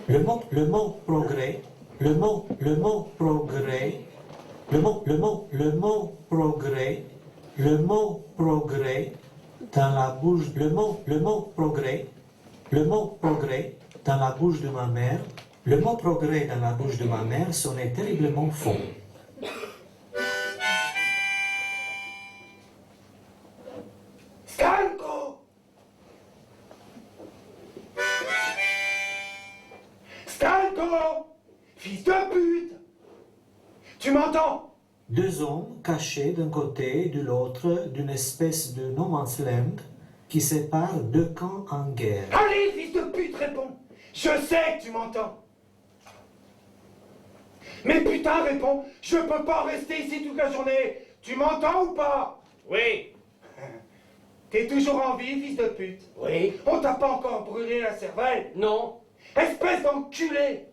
Le mot progrès, le mot progrès, le mot progrès, le mot progrès dans la bouche, le mot progrès, le mot progrès dans la bouche de ma mère, le mot progrès dans la bouche de ma mère sonnait terriblement faux. Stanko! Stanko! Fils de pute! Tu m'entends? Deux hommes cachés d'un côté et de l'autre d'une espèce de no man's land qui sépare deux camps en guerre. Allez, fils de pute, réponds! Je sais que tu m'entends! Mais putain, réponds! Je peux pas rester ici toute la journée! Tu m'entends ou pas? Oui. T'es toujours en vie, fils de pute? Oui. On t'a pas encore brûlé la cervelle? Non. Espèce d'enculé!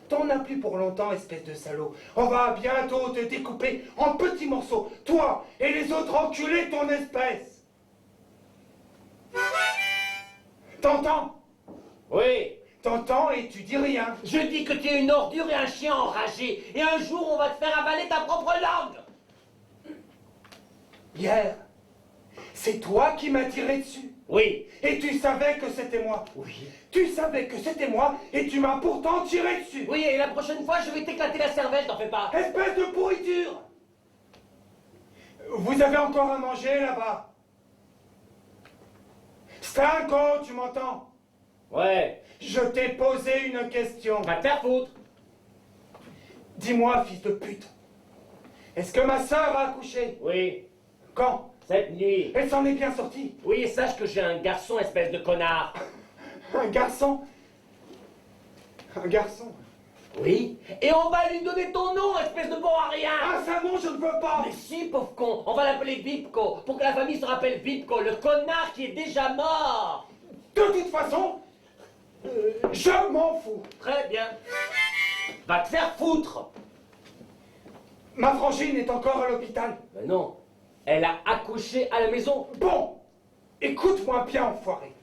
T'en as plus pour longtemps, espèce de salaud. On va bientôt te découper en petits morceaux, toi et les autres enculés de ton espèce. T'entends? Oui. T'entends et tu dis rien. Je dis que tu es une ordure et un chien enragé. Et un jour, on va te faire avaler ta propre langue. Hier, c'est toi qui m'as tiré dessus. Oui. Et tu savais que c'était moi. Oui. Tu savais que c'était moi et tu m'as pourtant tiré dessus. Oui, et la prochaine fois, je vais t'éclater la cervelle, t'en fais pas. Espèce de pourriture! Vous avez encore à manger là-bas? Stanko, tu m'entends? Ouais. Je t'ai posé une question. Va te faire foutre. Dis-moi, fils de pute, est-ce que ma sœur a accouché? Oui. Quand? Cette nuit. Elle s'en est bien sortie. Oui, et sache que j'ai un garçon, espèce de connard. Un garçon? Un garçon? Oui. Et on va lui donner ton nom, espèce de bon à rien. Ah, ça non, je ne veux pas! Mais si, pauvre con, on va l'appeler Vipko, pour que la famille se rappelle Vipko, le connard qui est déjà mort. De toute façon, je m'en fous. Très bien. Va te faire foutre. Ma frangine est encore à l'hôpital. Mais non, elle a accouché à la maison. Bon, écoute-moi bien, enfoiré.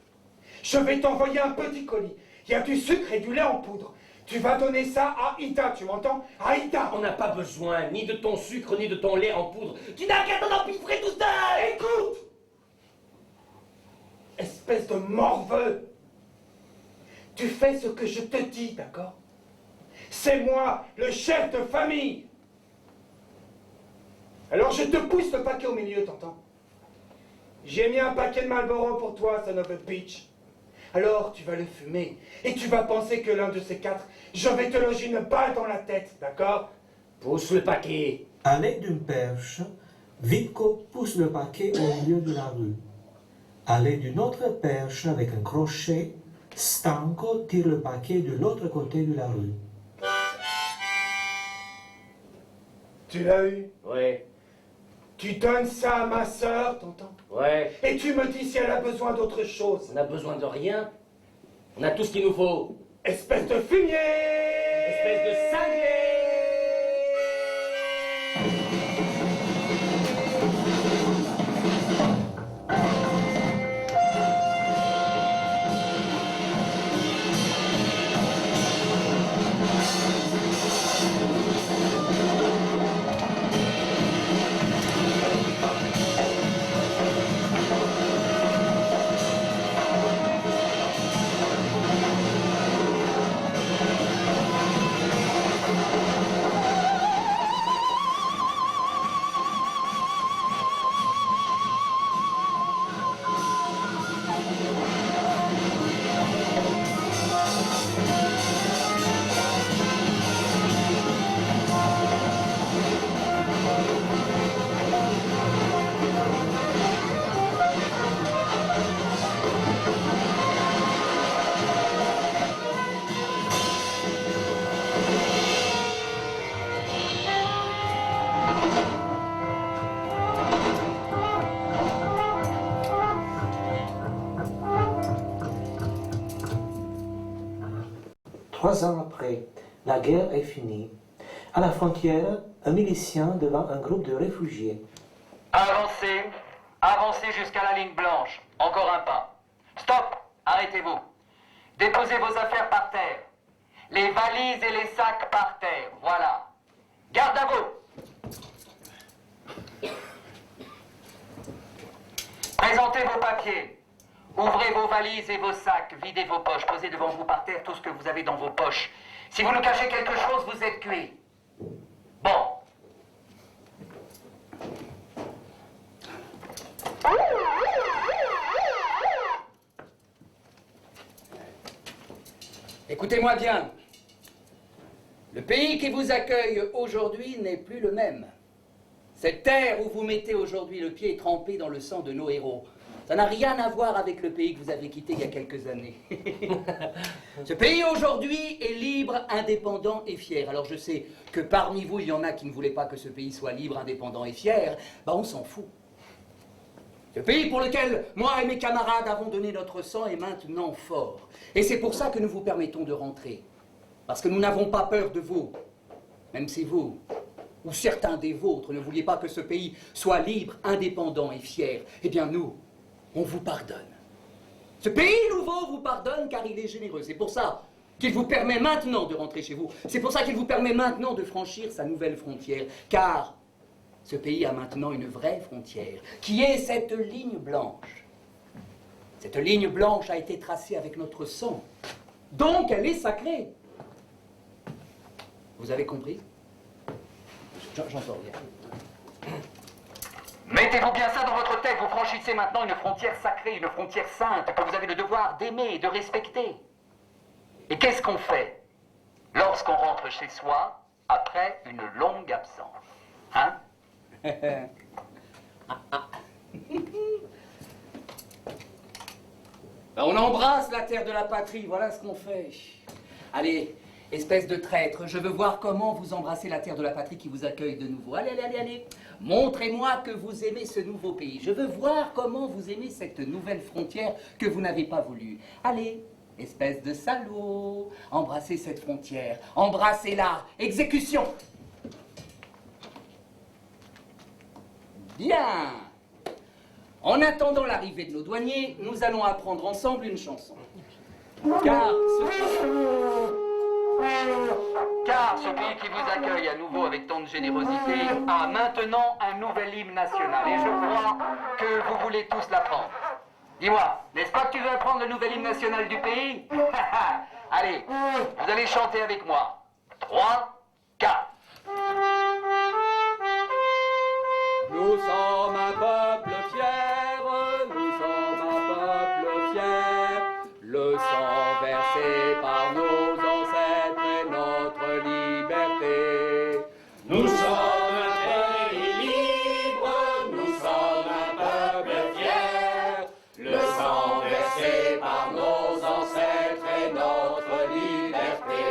Je vais t'envoyer un petit colis. Il y a du sucre et du lait en poudre. Tu vas donner ça à Ida, tu m'entends? À Ida. On n'a pas besoin ni de ton sucre ni de ton lait en poudre. Tu n'as qu'à t'en empiffrer tout seul. Écoute! Espèce de morveux! Tu fais ce que je te dis, d'accord? C'est moi, le chef de famille! Alors je te pousse le paquet au milieu, t'entends? J'ai mis un paquet de Marlboro pour toi, son of a bitch. Alors tu vas le fumer, et tu vas penser que l'un de ces quatre, je vais te loger une balle dans la tête, d'accord? Pousse le paquet. À l'aide d'une perche, Vipko pousse le paquet au milieu de la rue. À l'aide d'une autre perche avec un crochet, Stanko tire le paquet de l'autre côté de la rue. Tu l'as eu? Ouais, Tu donnes ça à ma sœur, t'entends? ouais. Et tu me dis si elle a besoin d'autre chose. On n'a besoin de rien. On a tout ce qu'il nous faut. Espèce de fumier! Espèce de cinglé. Trois ans après, la guerre est finie. À la frontière, un milicien devant un groupe de réfugiés. Avancez, avancez jusqu'à la ligne blanche. Encore un pas. Stop, arrêtez-vous. Déposez vos affaires par terre. Les valises et les sacs par terre. Voilà. Garde à vous. Présentez vos papiers. Ouvrez vos valises et vos sacs. Videz vos poches. Posez devant vous par terre tout ce que vous avez dans vos poches. Si vous nous cachez quelque chose, vous êtes cuit. Bon. Écoutez-moi bien. Le pays qui vous accueille aujourd'hui n'est plus le même. Cette terre où vous mettez aujourd'hui le pied est trempée dans le sang de nos héros. Ça n'a rien à voir avec le pays que vous avez quitté il y a quelques années. Ce pays aujourd'hui est libre, indépendant et fier. Alors je sais que parmi vous, il y en a qui ne voulaient pas que ce pays soit libre, indépendant et fier. Ben on s'en fout. Ce pays pour lequel moi et mes camarades avons donné notre sang est maintenant fort. Et c'est pour ça que nous vous permettons de rentrer. Parce que nous n'avons pas peur de vous. Même si vous, ou certains des vôtres, ne vouliez pas que ce pays soit libre, indépendant et fier, eh bien nous, on vous pardonne. Ce pays nouveau vous pardonne car il est généreux. C'est pour ça qu'il vous permet maintenant de rentrer chez vous. C'est pour ça qu'il vous permet maintenant de franchir sa nouvelle frontière. Car ce pays a maintenant une vraie frontière, qui est cette ligne blanche. Cette ligne blanche a été tracée avec notre sang. Donc elle est sacrée. Vous avez compris? J'entends bien. Mettez-vous bien ça dans votre tête, vous franchissez maintenant une frontière sacrée, une frontière sainte, que vous avez le devoir d'aimer et de respecter. Et qu'est-ce qu'on fait lorsqu'on rentre chez soi après une longue absence? Hein? On embrasse la terre de la patrie, voilà ce qu'on fait. Allez, espèce de traître, je veux voir comment vous embrassez la terre de la patrie qui vous accueille de nouveau. Allez, allez, allez, allez. Montrez-moi que vous aimez ce nouveau pays. Je veux voir comment vous aimez cette nouvelle frontière que vous n'avez pas voulu. Allez, espèce de salaud, embrassez cette frontière. Embrassez-la. Exécution. Bien. En attendant l'arrivée de nos douaniers, nous allons apprendre ensemble une chanson. Car ce pays qui vous accueille à nouveau avec tant de générosité a maintenant un nouvel hymne national. Et je crois que vous voulez tous l'apprendre. Dis-moi, n'est-ce pas que tu veux apprendre le nouvel hymne national du pays? Allez, vous allez chanter avec moi. 3, 4. Nous sommes un peuple fier, nous sommes un peuple fier. Le sang versé par nos ancêtres est notre liberté. Nous sommes un pays libre, nous sommes un peuple fier. Le sang versé par nos ancêtres est notre liberté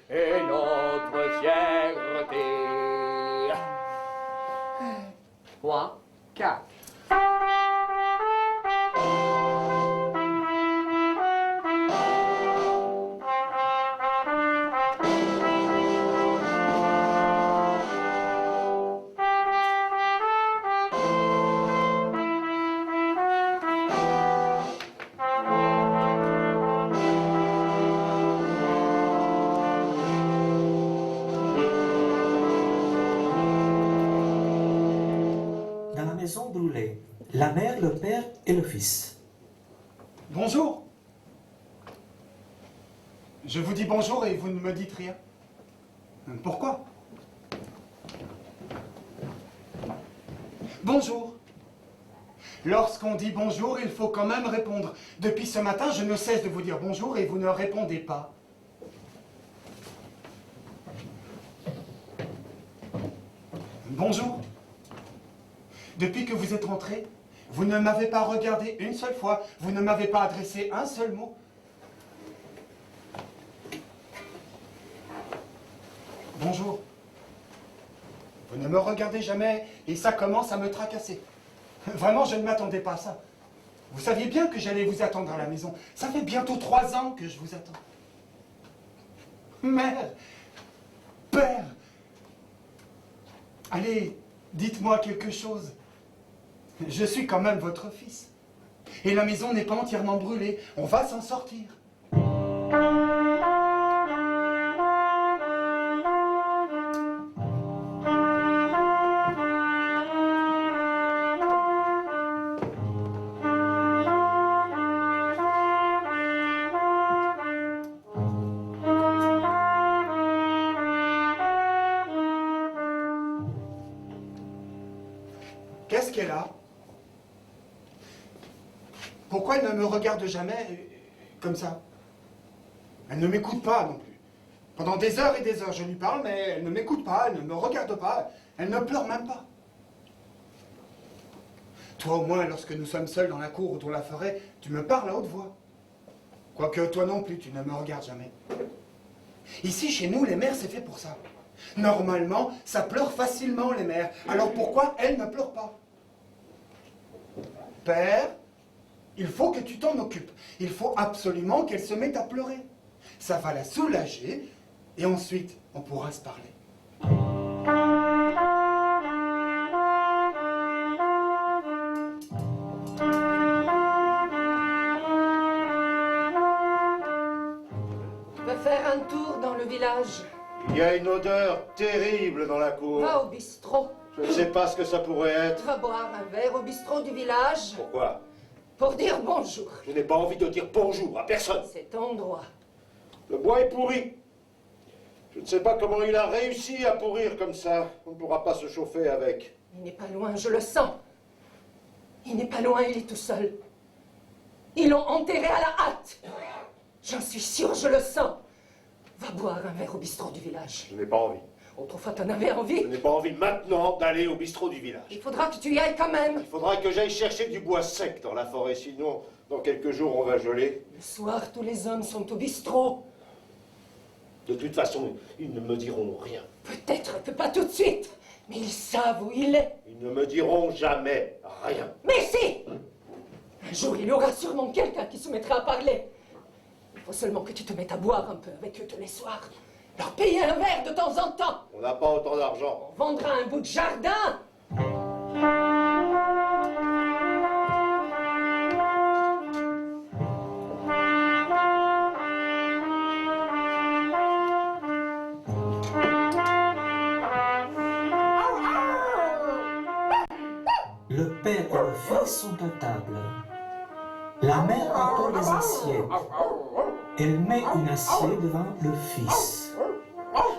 et notre fierté. 3, 4. Dans la maison brûlée, la mère, le père et le fils. Bonjour. Je vous dis bonjour et vous ne me dites rien. Pourquoi? Bonjour. Lorsqu'on dit bonjour, il faut quand même répondre. Depuis ce matin, je ne cesse de vous dire bonjour et vous ne répondez pas. Bonjour. Depuis que vous êtes rentré, vous ne m'avez pas regardé une seule fois, vous ne m'avez pas adressé un seul mot. Bonjour. Vous ne me regardez jamais et ça commence à me tracasser. Vraiment, je ne m'attendais pas à ça. Vous saviez bien que j'allais vous attendre à la maison. Ça fait bientôt 3 ans que je vous attends. Mère, père, allez, dites-moi quelque chose. Je suis quand même votre fils. Et la maison n'est pas entièrement brûlée. On va s'en sortir. Qu'est-ce qu'elle a? Pourquoi elle ne me regarde jamais comme ça? Elle ne m'écoute pas non plus. Pendant des heures et des heures, je lui parle, mais elle ne m'écoute pas, elle ne me regarde pas, elle ne pleure même pas. Toi, au moins, lorsque nous sommes seuls dans la cour ou dans la forêt, tu me parles à haute voix. Quoique toi non plus, tu ne me regardes jamais. Ici, chez nous, les mères, c'est fait pour ça. Normalement, ça pleure facilement, les mères. Alors pourquoi elles ne pleurent pas? Père, il faut que tu t'en occupes. Il faut absolument qu'elle se mette à pleurer. Ça va la soulager, et ensuite, on pourra se parler. Tu veux faire un tour dans le village? Il y a une odeur terrible dans la cour. Va au bistrot. Je ne sais pas ce que ça pourrait être. Va boire un verre au bistrot du village Pourquoi? pour dire bonjour. Je n'ai pas envie de dire bonjour à personne. C'est ton droit. Le bois est pourri. Je ne sais pas comment il a réussi à pourrir comme ça. On ne pourra pas se chauffer avec. Il n'est pas loin, je le sens. Il n'est pas loin, il est tout seul. Ils l'ont enterré à la hâte. J'en suis sûre, je le sens. Va boire un verre au bistrot du village. Je n'ai pas envie. Autrefois, t'en avais envie. Je n'ai pas envie maintenant d'aller au bistrot du village. Il faudra que tu y ailles quand même. Il faudra que j'aille chercher du bois sec dans la forêt, sinon, dans quelques jours, on va geler. Le soir, tous les hommes sont au bistrot. De toute façon, ils ne me diront rien. Peut-être pas tout de suite, mais ils savent où il est. Ils ne me diront jamais rien. Mais si! Un jour, il y aura sûrement quelqu'un qui se mettra à parler. Il faut seulement que tu te mettes à boire un peu avec eux tous les soirs. Leur payer un verre de temps en temps. On n'a pas autant d'argent. On vendra un bout de jardin. Le père et le fils sont à table. La mère apporte des assiettes. Elle met une assiette devant le fils.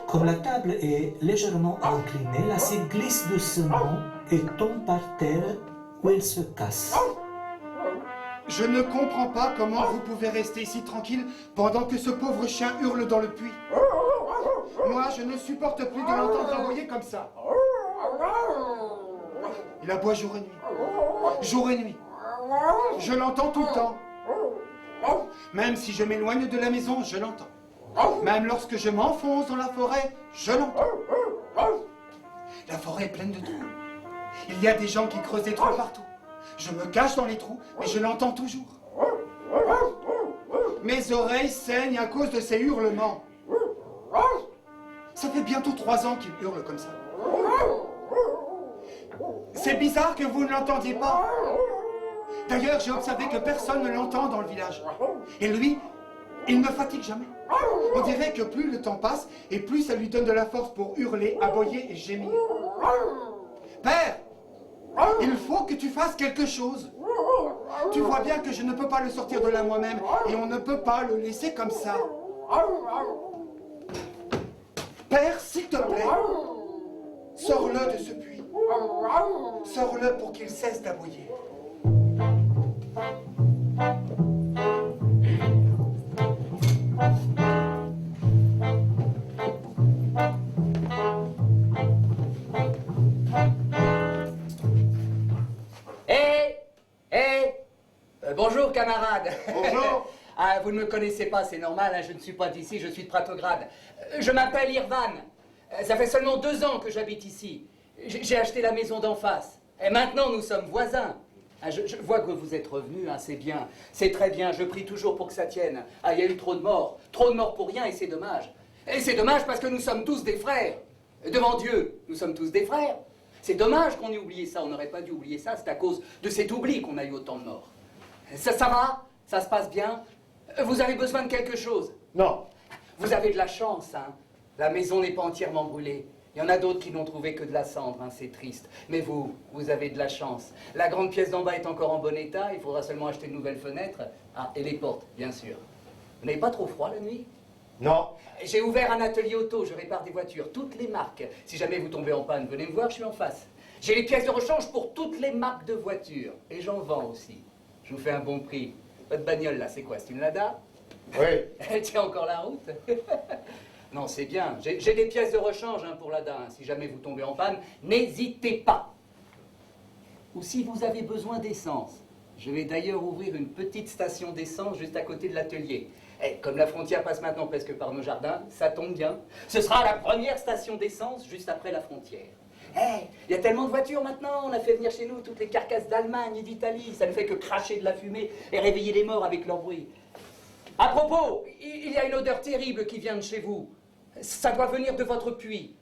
Comme la table est légèrement inclinée, l'assiette glisse doucement et tombe par terre où elle se casse. Je ne comprends pas comment vous pouvez rester ici tranquille pendant que ce pauvre chien hurle dans le puits. Moi, je ne supporte plus de l'entendre aboyer comme ça. Il aboie jour et nuit. Jour et nuit. Je l'entends tout le temps. Même si je m'éloigne de la maison, je l'entends. Même lorsque je m'enfonce dans la forêt, je l'entends. La forêt est pleine de trous. Il y a des gens qui creusent des trous partout. Je me cache dans les trous, mais je l'entends toujours. Mes oreilles saignent à cause de ces hurlements. Ça fait bientôt 3 ans qu'il hurle comme ça. C'est bizarre que vous ne l'entendiez pas. D'ailleurs, j'ai observé que personne ne l'entend dans le village. Et lui, il ne fatigue jamais. On dirait que plus le temps passe, et plus ça lui donne de la force pour hurler, aboyer et gémir. Père, il faut que tu fasses quelque chose. Tu vois bien que je ne peux pas le sortir de là moi-même, et on ne peut pas le laisser comme ça. Père, s'il te plaît, sors-le de ce puits. Sors-le pour qu'il cesse d'aboyer. Bonjour camarade. Bonjour. Ah, vous ne me connaissez pas, c'est normal, hein, je ne suis pas d'ici, je suis de Pratograd. Je m'appelle Irvan. Ça fait seulement 2 ans que j'habite ici. J'ai acheté la maison d'en face. Et maintenant, nous sommes voisins. Ah, je vois que vous êtes revenus, hein, c'est bien. C'est très bien, je prie toujours pour que ça tienne. Ah, il y a eu trop de morts pour rien et c'est dommage. Et c'est dommage parce que nous sommes tous des frères. Devant Dieu, nous sommes tous des frères. C'est dommage qu'on ait oublié ça, on n'aurait pas dû oublier ça, c'est à cause de cet oubli qu'on a eu autant de morts. Ça va? Ça se passe bien? Vous avez besoin de quelque chose? Non. Vous avez de la chance, hein. La maison n'est pas entièrement brûlée. Il y en a d'autres qui n'ont trouvé que de la cendre, hein, c'est triste. Mais vous avez de la chance. La grande pièce d'en bas est encore en bon état, il faudra seulement acheter de nouvelles fenêtres. Ah, et les portes, bien sûr. Vous n'avez pas trop froid la nuit? Non. J'ai ouvert un atelier auto, je répare des voitures, toutes les marques. Si jamais vous tombez en panne, venez me voir, je suis en face. J'ai les pièces de rechange pour toutes les marques de voitures. Et j'en vends aussi. Je vous fais un bon prix. Votre bagnole là, c'est quoi? C'est une Lada? Oui. Elle tient encore la route? Non, c'est bien. J'ai des pièces de rechange hein, pour Lada. Hein. Si jamais vous tombez en panne, n'hésitez pas. Ou si vous avez besoin d'essence. Je vais d'ailleurs ouvrir une petite station d'essence juste à côté de l'atelier. Et comme la frontière passe maintenant presque par nos jardins, ça tombe bien. Ce sera la première station d'essence juste après la frontière. Il y a tellement de voitures maintenant, on a fait venir chez nous toutes les carcasses d'Allemagne et d'Italie. Ça ne fait que cracher de la fumée et réveiller les morts avec leur bruit. À propos, il y a une odeur terrible qui vient de chez vous. Ça doit venir de votre puits.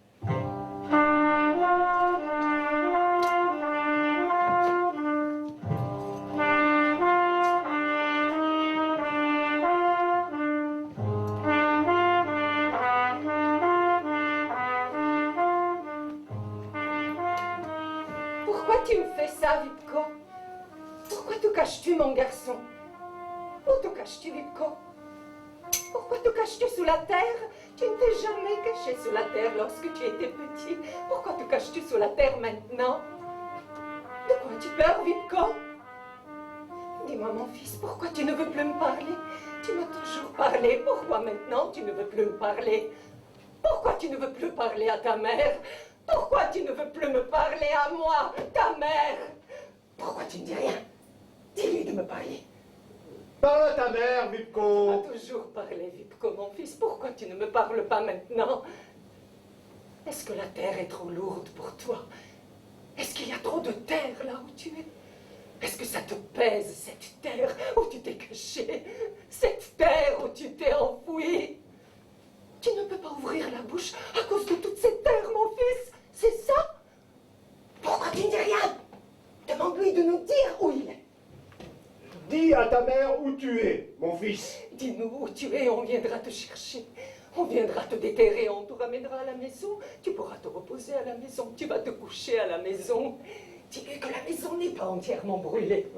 Pourquoi tu me fais ça, Vipko? Pourquoi te caches-tu, mon garçon? Où te caches-tu, Vipko? Pourquoi te caches-tu sous la terre? Tu ne t'es jamais caché sous la terre lorsque tu étais petit. Pourquoi te caches-tu sous la terre maintenant? De quoi tu peur, Vipko? Dis-moi, mon fils, pourquoi tu ne veux plus me parler? Tu m'as toujours parlé. Pourquoi maintenant tu ne veux plus me parler? Pourquoi tu ne veux plus parler à ta mère? Pourquoi tu ne veux plus me parler à moi, ta mère? Pourquoi tu ne dis rien? Dis-lui de me parler. Parle à ta mère, Tu Vipko. m'as toujours parlé, Vipko, mon fils. Pourquoi tu ne me parles pas maintenant? Est-ce que la terre est trop lourde pour toi? Est-ce qu'il y a trop de terre là où tu es? Est-ce que ça te pèse, cette terre où tu t'es caché? Cette terre où tu t'es enfoui? Tu ne peux pas ouvrir la bouche à cause de toute cette terre, mon fils. C'est ça? Pourquoi tu ne dis rien? Demande-lui de nous dire où il est. Dis à ta mère où tu es, mon fils. Dis-nous où tu es, on viendra te chercher. On viendra te déterrer, on te ramènera à la maison. Tu pourras te reposer à la maison, tu vas te coucher à la maison. Dis-lui que la maison n'est pas entièrement brûlée.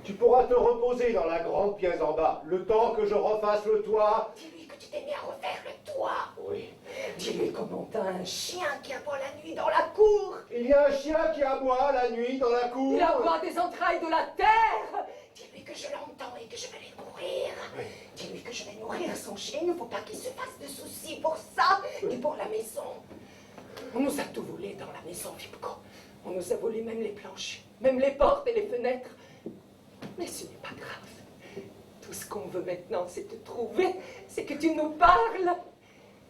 Tu pourras te reposer dans la grande pièce en bas, le temps que je refasse le toit. Dis-lui que tu t'es mis à refaire le toit. Oui. Dis-lui comment t'as un chien qui aboie la nuit dans la cour. Il y a un chien qui aboie la nuit dans la cour. Il aboie des entrailles de la terre. Dis-lui que je l'entends et que je vais les nourrir. Oui. Dis-lui que je vais nourrir son chien. Il ne faut pas qu'il se fasse de soucis pour ça, ni pour la maison. On nous a tout volé dans la maison, Vipko. On nous a volé même les planches, même les portes et les fenêtres. Mais ce n'est pas grave. Tout ce qu'on veut maintenant, c'est te trouver, c'est que tu nous parles.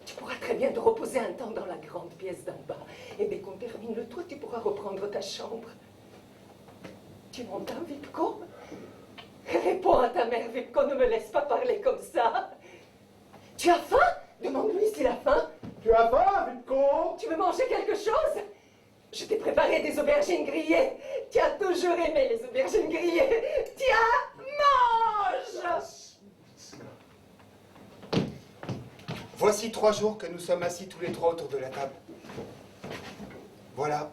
Tu pourras très bien te reposer un temps dans la grande pièce d'en bas. Et dès qu'on termine le toit, tu pourras reprendre ta chambre. Tu m'entends, Vipko? Réponds à ta mère, Vipko, ne me laisse pas parler comme ça. Tu as faim? Demande-lui s'il a faim. Tu as faim, Vipko? Tu veux manger quelque chose? Je t'ai préparé des aubergines grillées. Tu as toujours aimé les aubergines grillées. Tiens, mange! Voici 3 jours que nous sommes assis tous les trois autour de la table. Voilà.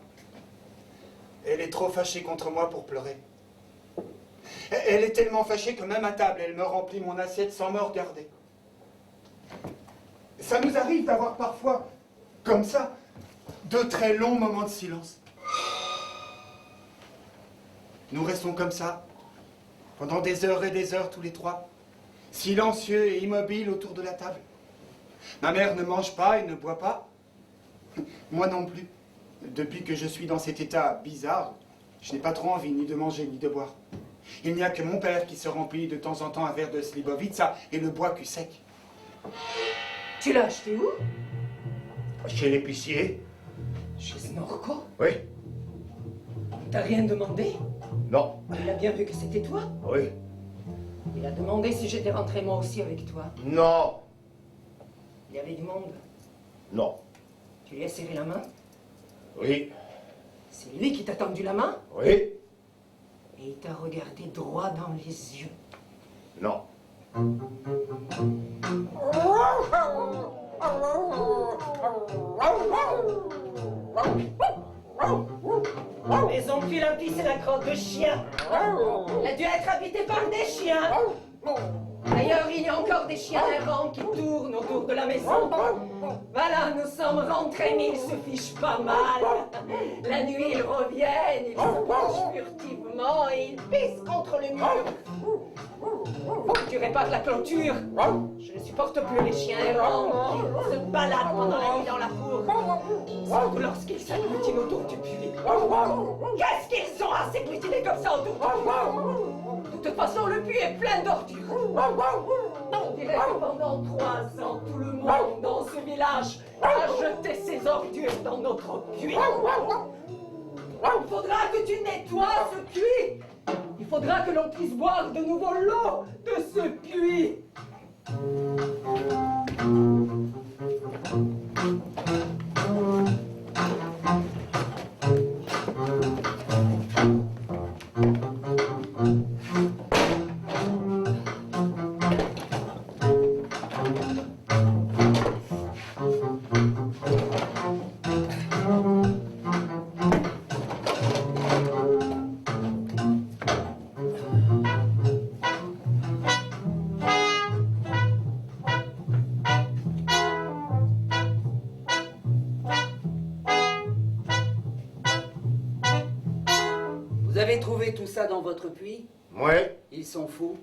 Elle est trop fâchée contre moi pour pleurer. Elle est tellement fâchée que même à table, elle me remplit mon assiette sans me regarder. Ça nous arrive d'avoir parfois, comme ça, de très longs moments de silence. Nous restons comme ça, pendant des heures et des heures tous les trois, silencieux et immobiles autour de la table. Ma mère ne mange pas et ne boit pas. Moi non plus. Depuis que je suis dans cet état bizarre, je n'ai pas trop envie ni de manger ni de boire. Il n'y a que mon père qui se remplit de temps en temps un verre de slivovica et le boit cul sec. Tu l'as acheté où? Chez l'épicier. Chez Snorko. Oui. T'as rien demandé? Non. Il a bien vu que c'était toi. Oui. Il a demandé si j'étais rentré moi aussi avec toi. Non. Il y avait du monde. Non. Tu lui as serré la main? Oui. C'est lui qui t'a tendu la main? Oui. Et il t'a regardé droit dans les yeux. Non. Maison depuis lundi, c'est la crotte de chien. Elle a dû être habitée par des chiens. D'ailleurs, il y a encore des chiens errants qui tournent autour de la maison. Voilà, nous sommes rentrés, mais ils se fichent pas mal. La nuit, ils reviennent, ils se penchent furtivement et ils pissent contre le mur. Faut que tu répares la clôture. Je ne supporte plus les chiens errants qui se baladent pendant la nuit dans la cour. Surtout lorsqu'ils s'agglutinent autour du puits. Qu'est-ce qu'ils ont à s'agglutiner comme ça autour du puits? De toute façon, le puits est plein d'ordures. On dirait que pendant 3 ans, tout le monde dans ce village a jeté ses ordures dans notre puits. Il faudra que tu nettoies ce puits. Il faudra que l'on puisse boire de nouveau l'eau de ce puits. Vous avez trouvé tout ça dans votre puits? Ouais. Ils sont fous.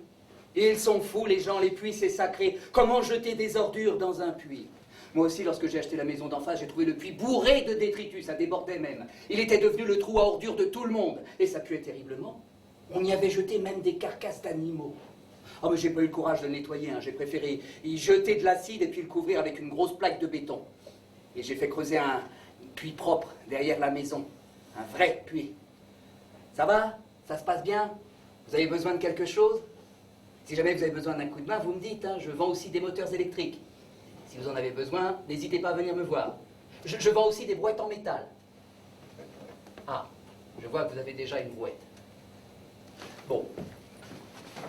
Ils sont fous, les gens, les puits, c'est sacré. Comment jeter des ordures dans un puits? Moi aussi, lorsque j'ai acheté la maison d'en face, j'ai trouvé le puits bourré de détritus, ça débordait même. Il était devenu le trou à ordures de tout le monde. Et ça puait terriblement. On y avait jeté même des carcasses d'animaux. Oh, mais j'ai pas eu le courage de le nettoyer, hein. J'ai préféré y jeter de l'acide et puis le couvrir avec une grosse plaque de béton. Et j'ai fait creuser un puits propre derrière la maison. Un vrai puits. Ça va? Ça se passe bien? Vous avez besoin de quelque chose? Si jamais vous avez besoin d'un coup de main, vous me dites, hein, je vends aussi des moteurs électriques. Si vous en avez besoin, n'hésitez pas à venir me voir. Je vends aussi des brouettes en métal. Ah, je vois que vous avez déjà une brouette. Bon.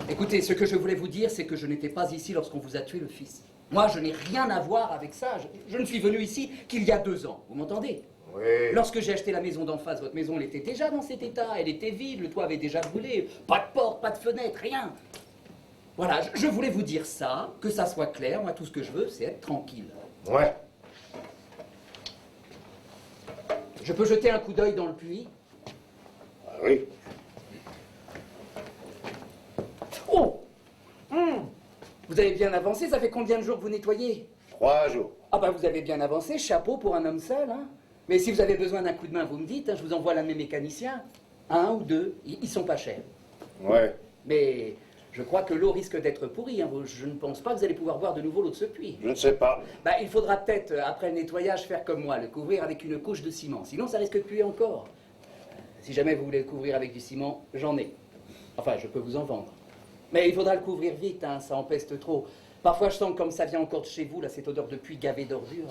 Écoutez, ce que je voulais vous dire, c'est que je n'étais pas ici lorsqu'on vous a tué le fils. Moi, je n'ai rien à voir avec ça. Je ne suis venu ici qu'il y a 2 ans. Vous m'entendez? Oui. Lorsque j'ai acheté la maison d'en face, votre maison, elle était déjà dans cet état. Elle était vide, le toit avait déjà brûlé. Pas de porte, pas de fenêtre, rien. Voilà, je voulais vous dire ça, que ça soit clair. Moi, tout ce que je veux, c'est être tranquille. Ouais. Je peux jeter un coup d'œil dans le puits? Ah oui. Oh! Vous avez bien avancé, ça fait combien de jours que vous nettoyez? 3 jours. Ah bah vous avez bien avancé, chapeau pour un homme seul, hein. Mais si vous avez besoin d'un coup de main, vous me dites, hein, je vous envoie l'un de mes mécaniciens. 1 ou 2, ils sont pas chers. Ouais. Mais je crois que l'eau risque d'être pourrie, hein. Je ne pense pas que vous allez pouvoir boire de nouveau l'eau de ce puits. Je ne sais pas. Bah il faudra peut-être, après le nettoyage, faire comme moi, le couvrir avec une couche de ciment. Sinon ça risque de puer encore. Si jamais vous voulez le couvrir avec du ciment, j'en ai. Enfin, je peux vous en vendre. Mais il faudra le couvrir vite, hein, ça empeste trop. Parfois, je sens que comme ça vient encore de chez vous, là, cette odeur de puits gavé d'ordures.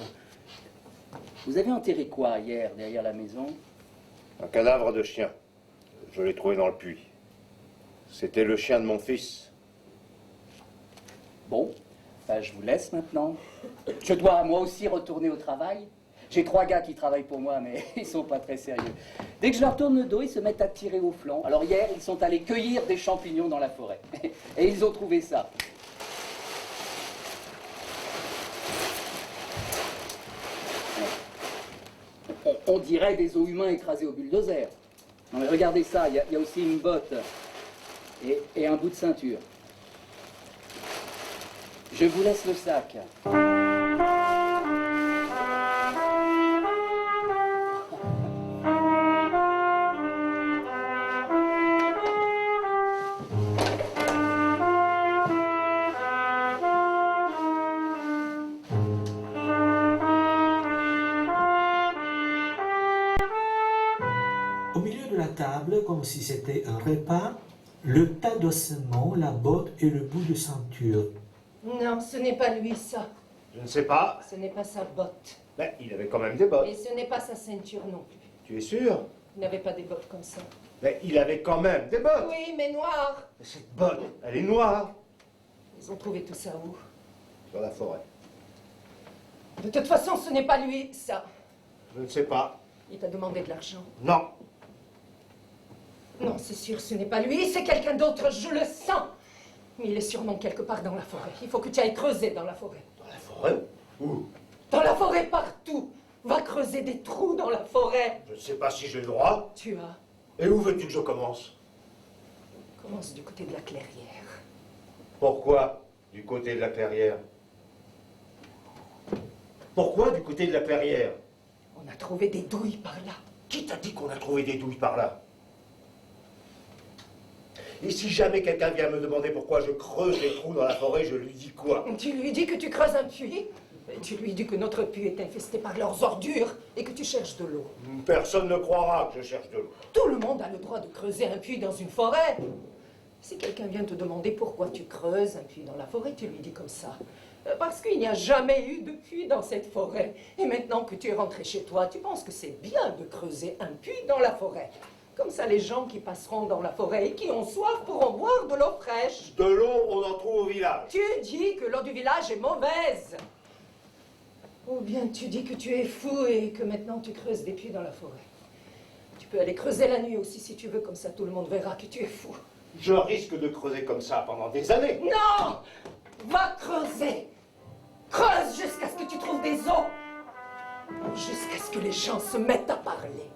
Vous avez enterré quoi hier, derrière la maison? Un cadavre de chien. Je l'ai trouvé dans le puits. C'était le chien de mon fils. Bon, ben, je vous laisse maintenant. Je dois moi aussi retourner au travail. J'ai 3 gars qui travaillent pour moi, mais ils sont pas très sérieux. Dès que je leur tourne le dos, ils se mettent à tirer au flanc. Alors hier, ils sont allés cueillir des champignons dans la forêt. Et ils ont trouvé ça. On dirait des os humains écrasés au bulldozer. Non mais regardez ça, il y a aussi une botte et un bout de ceinture. Je vous laisse le sac. Au milieu de la table, comme si c'était un repas, le tas d'ossements, la botte et le bout de ceinture. Non, ce n'est pas lui, ça. Je ne sais pas. Ce n'est pas sa botte. Mais il avait quand même des bottes. Et ce n'est pas sa ceinture non plus. Tu es sûr? Il n'avait pas des bottes comme ça. Mais il avait quand même des bottes. Oui, mais noires. Mais cette botte, elle est noire. Ils ont trouvé tout ça où? Dans la forêt. De toute façon, ce n'est pas lui, ça. Je ne sais pas. Il t'a demandé de l'argent. Non. Non, c'est sûr, ce n'est pas lui, c'est quelqu'un d'autre, je le sens. Mais il est sûrement quelque part dans la forêt. Il faut que tu ailles creuser dans la forêt. Dans la forêt? Où? Dans la forêt, partout. Va creuser des trous dans la forêt. Je ne sais pas si j'ai le droit. Tu as. Et où veux-tu que je commence? Commence du côté de la clairière. Pourquoi du côté de la clairière? Pourquoi du côté de la clairière? On a trouvé des douilles par là. Qui t'a dit qu'on a trouvé des douilles par là? Et si jamais quelqu'un vient me demander pourquoi je creuse des trous dans la forêt, je lui dis quoi? Tu lui dis que tu creuses un puits. Et tu lui dis que notre puits est infesté par leurs ordures et que tu cherches de l'eau. Personne ne croira que je cherche de l'eau. Tout le monde a le droit de creuser un puits dans une forêt. Si quelqu'un vient te demander pourquoi tu creuses un puits dans la forêt, tu lui dis comme ça. Parce qu'il n'y a jamais eu de puits dans cette forêt. Et maintenant que tu es rentré chez toi, tu penses que c'est bien de creuser un puits dans la forêt. Comme ça, les gens qui passeront dans la forêt et qui ont soif pourront boire de l'eau fraîche. De l'eau, on en trouve au village. Tu dis que l'eau du village est mauvaise. Ou bien tu dis que tu es fou et que maintenant tu creuses des puits dans la forêt. Tu peux aller creuser la nuit aussi si tu veux, comme ça tout le monde verra que tu es fou. Je risque de creuser comme ça pendant des années. Non! Va creuser! Creuse jusqu'à ce que tu trouves des os! Jusqu'à ce que les gens se mettent à parler.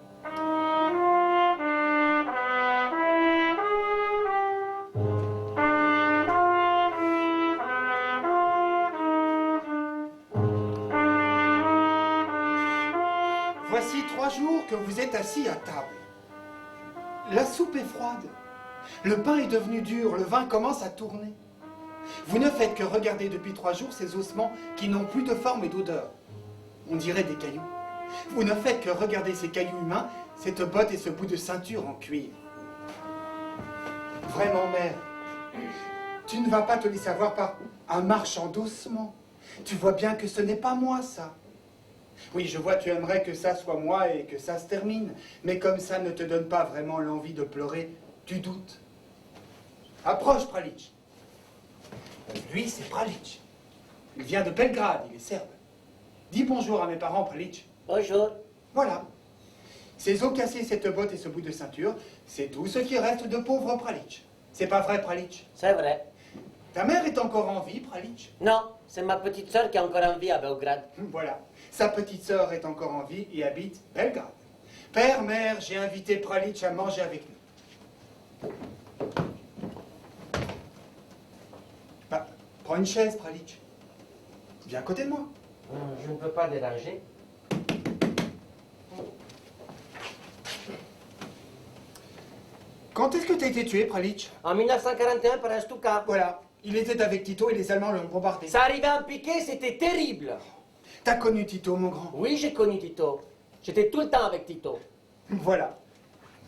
Voici 3 jours que vous êtes assis à table. La soupe est froide. Le pain est devenu dur, le vin commence à tourner. Vous ne faites que regarder depuis 3 jours ces ossements qui n'ont plus de forme et d'odeur. On dirait des cailloux. Vous ne faites que regarder ces cailloux humains, cette botte et ce bout de ceinture en cuir. Vraiment, mère, tu ne vas pas te laisser avoir par un marchand d'ossements. Tu vois bien que ce n'est pas moi, ça. Oui, je vois, tu aimerais que ça soit moi et que ça se termine. Mais comme ça ne te donne pas vraiment l'envie de pleurer, tu doutes. Approche, Pralitch. Lui, c'est Pralitch. Il vient de Belgrade, il est serbe. Dis bonjour à mes parents, Pralitch. Bonjour. Voilà. Ces os cassés, cette botte et ce bout de ceinture, c'est tout ce qui reste de pauvre Pralitch. C'est pas vrai, Pralitch? C'est vrai. Ta mère est encore en vie, Pralitch? Non, c'est ma petite sœur qui est encore en vie à Belgrade. Voilà. Sa petite sœur est encore en vie et habite Belgrade. Père, mère, j'ai invité Pralitch à manger avec nous. Bah, prends une chaise, Pralitch. Viens à côté de moi. Je ne peux pas déranger. Quand est-ce que tu as été tué, Pralitch? En 1941 par un Stuka. Voilà. Il était avec Tito et les Allemands l'ont bombardé. Ça arrivait en piqué, c'était terrible. T'as connu Tito, mon grand? Oui, j'ai connu Tito. J'étais tout le temps avec Tito. Voilà.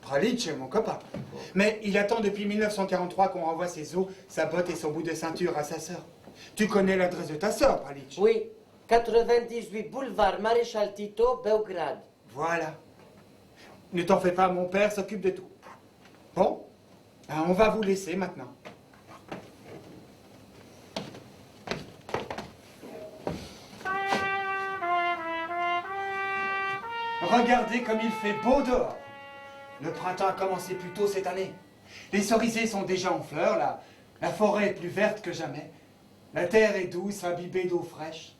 Pralitch est mon copain. Mais il attend depuis 1943 qu'on renvoie ses os, sa botte et son bout de ceinture à sa sœur. Tu connais l'adresse de ta sœur, Pralitch? Oui, 98 boulevard Maréchal Tito, Belgrade. Voilà. Ne t'en fais pas, mon père s'occupe de tout. Bon, on va vous laisser maintenant. Regardez comme il fait beau dehors. Le printemps a commencé plus tôt cette année. Les cerisiers sont déjà en fleurs, la forêt est plus verte que jamais. La terre est douce, imbibée d'eau fraîche.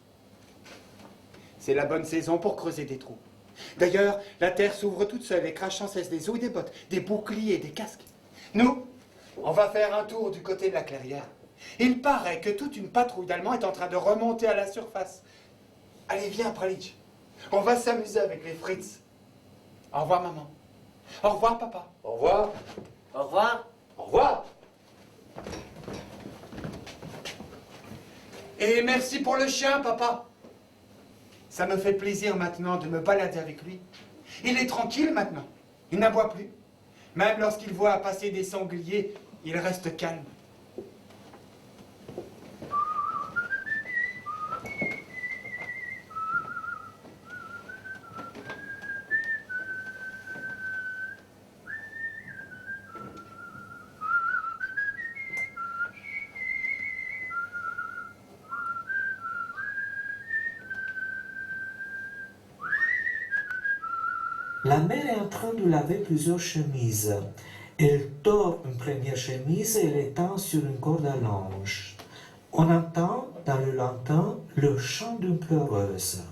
C'est la bonne saison pour creuser des trous. D'ailleurs, la terre s'ouvre toute seule et crache sans cesse des os et des bottes, des boucliers et des casques. Nous, on va faire un tour du côté de la clairière. Il paraît que toute une patrouille d'Allemands est en train de remonter à la surface. Allez, viens, Pralitch. On va s'amuser avec les Fritz. Au revoir, maman. Au revoir, papa. Au revoir. Au revoir. Au revoir. Et merci pour le chien, papa. Ça me fait plaisir maintenant de me balader avec lui. Il est tranquille maintenant. Il n'aboie plus. Même lorsqu'il voit passer des sangliers, il reste calme. La mère est en train de laver plusieurs chemises. Elle tord une première chemise et l'étend sur une corde à linge. On entend dans le lointain le chant d'une pleureuse.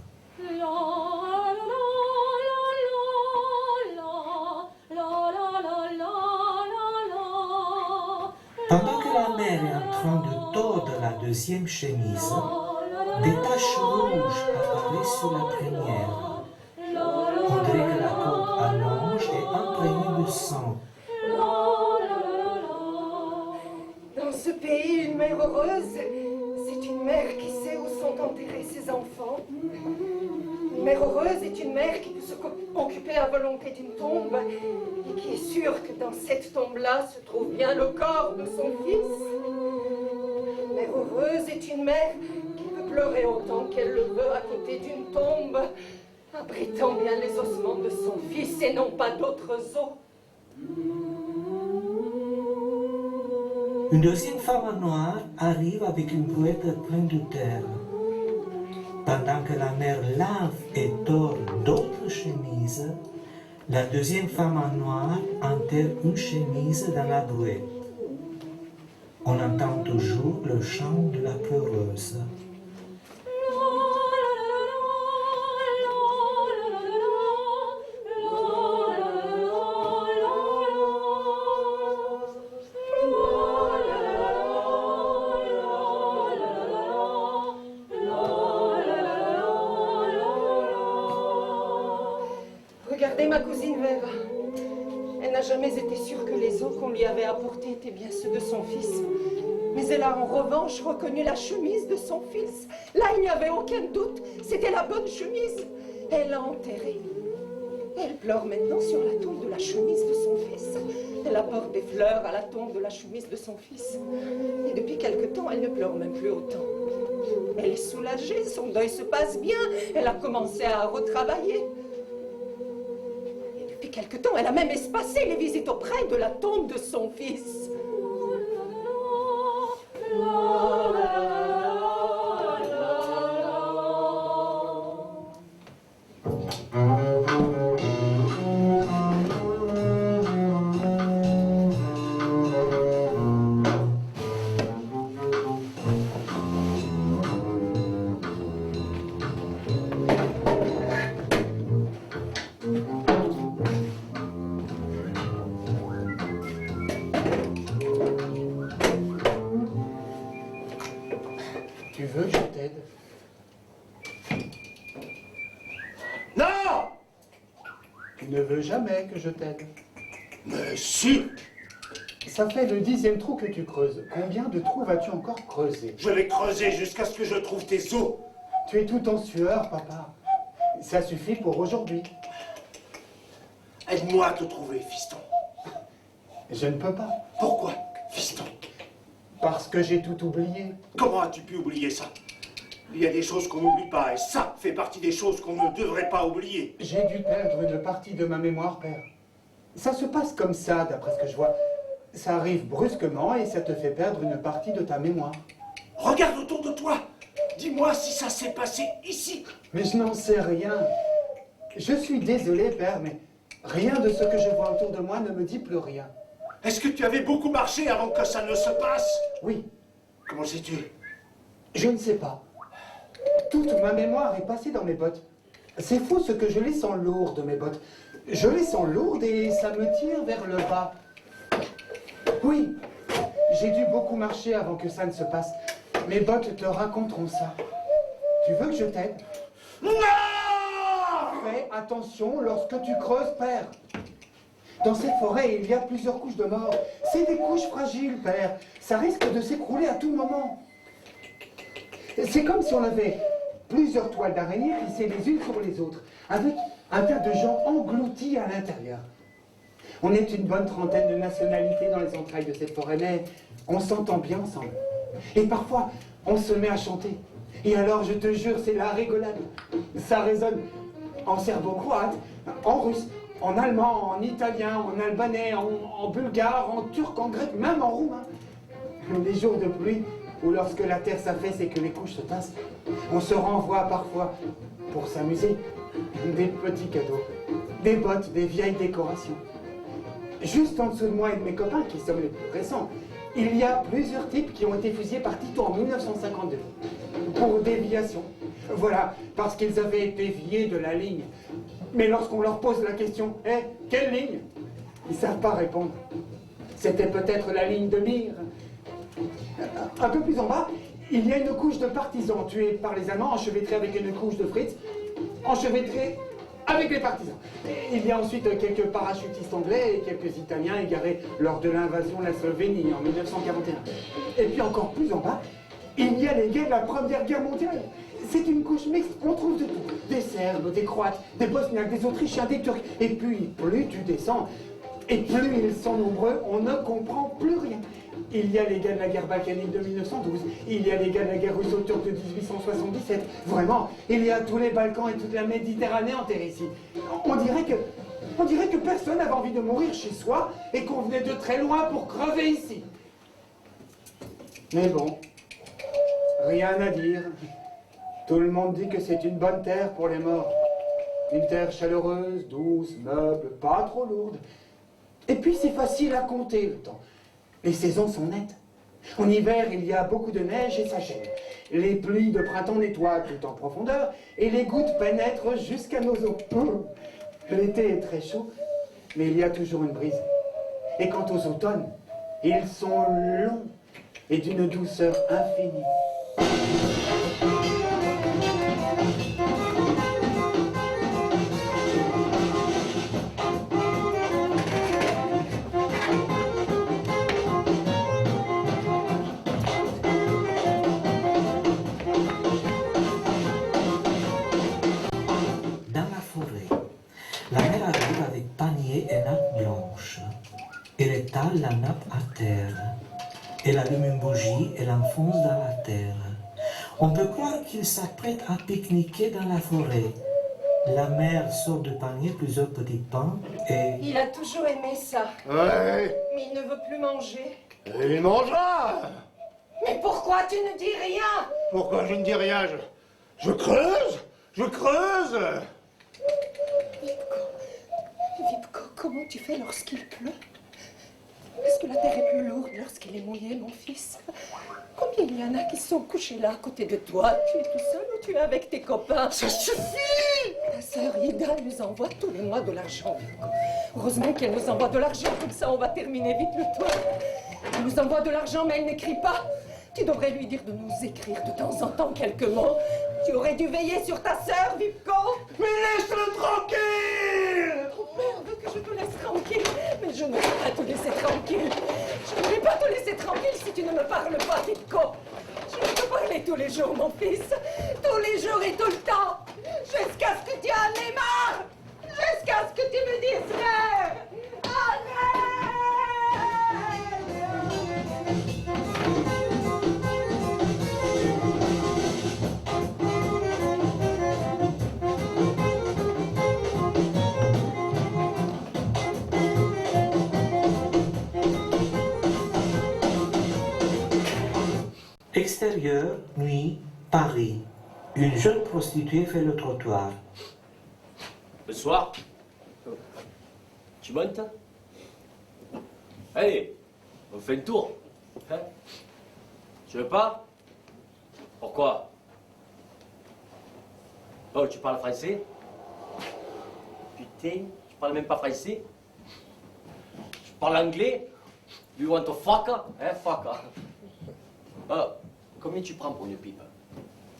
Pendant que la mère est en train de tordre la deuxième chemise, des taches rouges apparaissent sur la première. On dirait que la corde à linge est imprégnée de sang. Dans ce pays, une mère heureuse, c'est une mère qui sait où sont enterrés ses enfants. Une mère heureuse est une mère qui peut s'occuper à volonté d'une tombe et qui est sûre que dans cette tombe-là se trouve bien le corps de son fils. Une mère heureuse est une mère qui peut pleurer autant qu'elle le veut à côté d'une tombe, abritant bien les ossements de son fils et non pas d'autres os. Une deuxième femme en noir arrive avec une brouette pleine de terre. Pendant que la mère lave et tord d'autres chemises, la deuxième femme en noir enterre une chemise dans la brouette. On entend toujours le chant de la pleureuse. Regardez ma cousine Vera. Elle n'a jamais été sûre que les os qu'on lui avait apportés étaient bien ceux de son fils. Mais elle a en revanche reconnu la chemise de son fils. Là, il n'y avait aucun doute. C'était la bonne chemise. Elle l'a enterrée. Elle pleure maintenant sur la tombe de la chemise de son fils. Elle apporte des fleurs à la tombe de la chemise de son fils. Et depuis quelque temps, elle ne pleure même plus autant. Elle est soulagée, son deuil se passe bien. Elle a commencé à retravailler. Depuis quelque temps, elle a même espacé les visites auprès de la tombe de son fils. Tu veux que je t'aide? Non! Tu ne veux jamais que je t'aide. Mais si! Ça fait le 10e trou que tu creuses. Combien de trous vas-tu encore creuser? Je vais creuser jusqu'à ce que je trouve tes os. Tu es tout en sueur, papa. Ça suffit pour aujourd'hui. Aide-moi à te trouver, fiston. Je ne peux pas. Pourquoi, fiston? Parce que j'ai tout oublié. Comment as-tu pu oublier ça? Il y a des choses qu'on n'oublie pas, et ça fait partie des choses qu'on ne devrait pas oublier. J'ai dû perdre une partie de ma mémoire, père. Ça se passe comme ça, d'après ce que je vois. Ça arrive brusquement et ça te fait perdre une partie de ta mémoire. Regarde autour de toi. Dis-moi si ça s'est passé ici. Mais je n'en sais rien. Je suis désolé, père, mais rien de ce que je vois autour de moi ne me dit plus rien. Est-ce que tu avais beaucoup marché avant que ça ne se passe? Oui, Comment sais-tu? je ne sais pas. Toute ma mémoire est passée dans mes bottes. C'est fou ce que je les sens lourdes, mes bottes. Je les sens lourdes et ça me tire vers le bas. Oui, j'ai dû beaucoup marcher avant que ça ne se passe. Mes bottes te raconteront ça. Tu veux que je t'aide? Non! Fais attention lorsque tu creuses, père. Dans cette forêt, il y a plusieurs couches de mort. C'est des couches fragiles, père. Ça risque de s'écrouler à tout moment. C'est comme si on avait plusieurs toiles d'araignée plissées les unes sur les autres, avec un tas de gens engloutis à l'intérieur. On est une bonne trentaine de nationalités dans les entrailles de cette forêt, mais on s'entend bien ensemble. Et parfois, on se met à chanter. Et alors, je te jure, c'est la rigolade. Ça résonne en serbo-croate, en russe, en allemand, en italien, en albanais, en bulgare, en turc, en grec, même en roumain. Les jours de pluie, ou lorsque la terre s'affaisse et que les couches se tassent, on se renvoie parfois, pour s'amuser, des petits cadeaux. des bottes, des vieilles décorations. Juste en dessous de moi et de mes copains, qui sommes les plus récents, il y a plusieurs types qui ont été fusillés par Tito en 1952 pour déviation. Voilà, parce qu'ils avaient dévié de la ligne. Mais lorsqu'on leur pose la question, « Eh, quelle ligne ?» ils ne savent pas répondre. C'était peut-être la ligne de mire. Un peu plus en bas, il y a une couche de partisans tués par les Allemands, enchevêtrés avec une couche de Fritz, enchevêtrés avec les partisans. Et il y a ensuite quelques parachutistes anglais et quelques Italiens égarés lors de l'invasion de la Slovénie en 1941. Et puis encore plus en bas, il y a les gays de la Première Guerre mondiale. C'est une couche mixte, on trouve de tout. Des Serbes, des Croates, des Bosniaques, des Autrichiens, des Turcs. Et puis, plus tu descends, et plus ils sont nombreux, on ne comprend plus rien. Il y a les gars de la guerre balkanique de 1912, il y a les gars de la guerre russo-turque de 1877. Vraiment, il y a tous les Balkans et toute la Méditerranée enterrés ici. On dirait que personne n'avait envie de mourir chez soi et qu'on venait de très loin pour crever ici. Mais bon, rien à dire. Tout le monde dit que c'est une bonne terre pour les morts. Une terre chaleureuse, douce, meuble, pas trop lourde. Et puis c'est facile à compter le temps. Les saisons sont nettes. En hiver, il y a beaucoup de neige et ça gèle. Les pluies de printemps nettoient tout en profondeur et les gouttes pénètrent jusqu'à nos os. L'été est très chaud, mais il y a toujours une brise. Et quant aux automnes, ils sont longs et d'une douceur infinie. La mère arrive avec panier et nappe blanche. Elle étale la nappe à terre. Elle allume une bougie et l'enfonce dans la terre. On peut croire qu'il s'apprête à pique-niquer dans la forêt. La mère sort du panier plusieurs petits pains et... Il a toujours aimé ça. Ouais, Mais il ne veut plus manger. il mangera. Mais pourquoi tu ne dis rien? Pourquoi je ne dis rien? Je creuse. Vipko, comment tu fais lorsqu'il pleut? Est-ce que la terre est plus lourde lorsqu'elle est mouillée, mon fils? Combien il y en a qui sont couchés là à côté de toi? Tu es tout seul ou tu es avec tes copains? Ça suffit. Ta sœur Ida nous envoie tous les mois de l'argent, Vipko. Heureusement qu'elle nous envoie de l'argent, comme ça on va terminer vite le toit. Elle nous envoie de l'argent, mais elle n'écrit pas. Tu devrais lui dire de nous écrire de temps en temps quelques mots. Tu aurais dû veiller sur ta sœur, Vipko. Mais laisse-le tranquille. Ton père veut que je te laisse tranquille, mais je ne vais pas te laisser tranquille. Je ne vais pas te laisser tranquille si tu ne me parles pas, Vipko. Je vais te parler tous les jours, mon fils. Tous les jours et tout le temps. Jusqu'à ce que tu en aies marre. Jusqu'à ce que tu me dises rien. Arrête. Extérieur, nuit, Paris. Une jeune prostituée fait le trottoir. Bonsoir. Tu montes? Allez, on fait un tour. Hein? Tu veux pas? Pourquoi? Oh, tu parles français? Putain, tu parles même pas français? Tu parles anglais? You want to fuck? Hein, fuck. Oh, combien tu prends pour une pipe?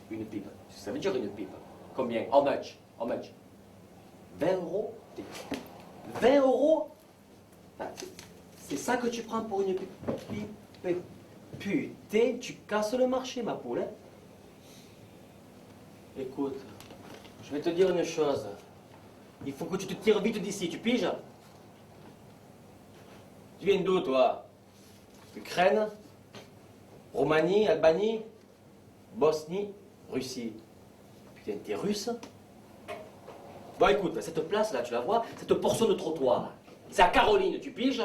Une pipe. Ça veut dire une pipe. Combien? How much? How much? 20 euros? 20 euros? Ah, c'est ça que tu prends pour une pipe? Putain, tu casses le marché, ma poule. Hein? Écoute, je vais te dire une chose. Il faut que tu te tires vite d'ici, tu piges? Tu viens d'où, toi? Ukraine? Roumanie, Albanie, Bosnie, Russie. Putain, t'es russe? Bon, écoute, cette place-là, tu la vois, cette portion de trottoir, c'est à Caroline, tu piges?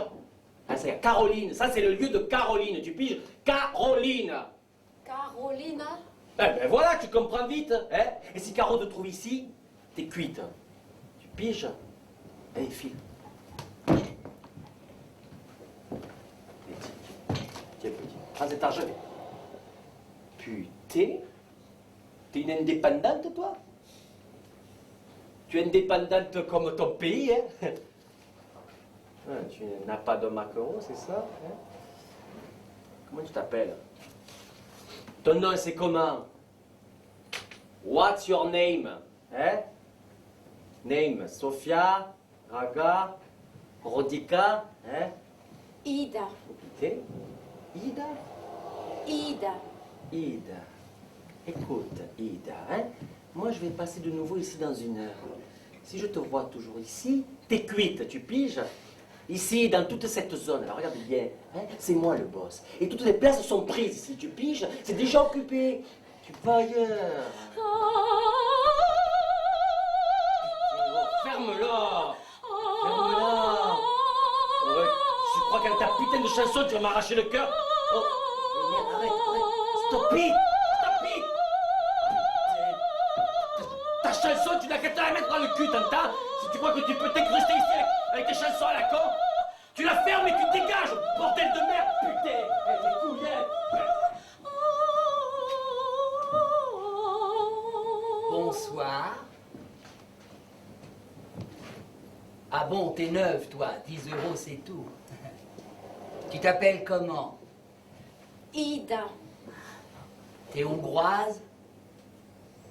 Ah, c'est à Caroline, ça c'est le lieu de Caroline, tu piges? Caroline! Carolina? Eh ben voilà, tu comprends vite, hein? Et si Caro te trouve ici, t'es cuite. Tu piges? Allez, file. Tiens, petit. Prends cet argent. Putain. T'es une indépendante, toi? Tu es indépendante comme ton pays, hein? Ah, tu n'as pas de macaron, c'est ça, hein? Comment tu t'appelles? Ton nom, c'est comment? What's your name? Hein? Name, Sofia, Raga, Rodika, hein? Ida. Putain. Ida? Ida. Ida. Écoute, Ida, hein? Moi, je vais passer de nouveau ici dans 1 heure. Si je te vois toujours ici, t'es cuite, tu piges? Ici, dans toute cette zone, alors regarde bien, hein, c'est moi le boss. Et toutes les places sont prises ici, tu piges, c'est déjà occupé. Tu vas ailleurs. Ferme-la. Ferme-la. Ouais, tu crois qu'avec ta putain de chanson, tu vas m'arracher le cœur? Oh, mais merde, arrête. Stop it. Stop it. Ta chanson, tu n'as qu'à te la mettre dans le cul, t'entends? Si tu crois que tu peux t'incruster ici avec tes chansons à la con, tu la fermes et tu dégages, bordel de merde, putain! Les couilles, hein. Bonsoir. Ah bon, t'es neuve, toi. 10 euros, c'est tout. Tu t'appelles comment? Ida. T'es hongroise?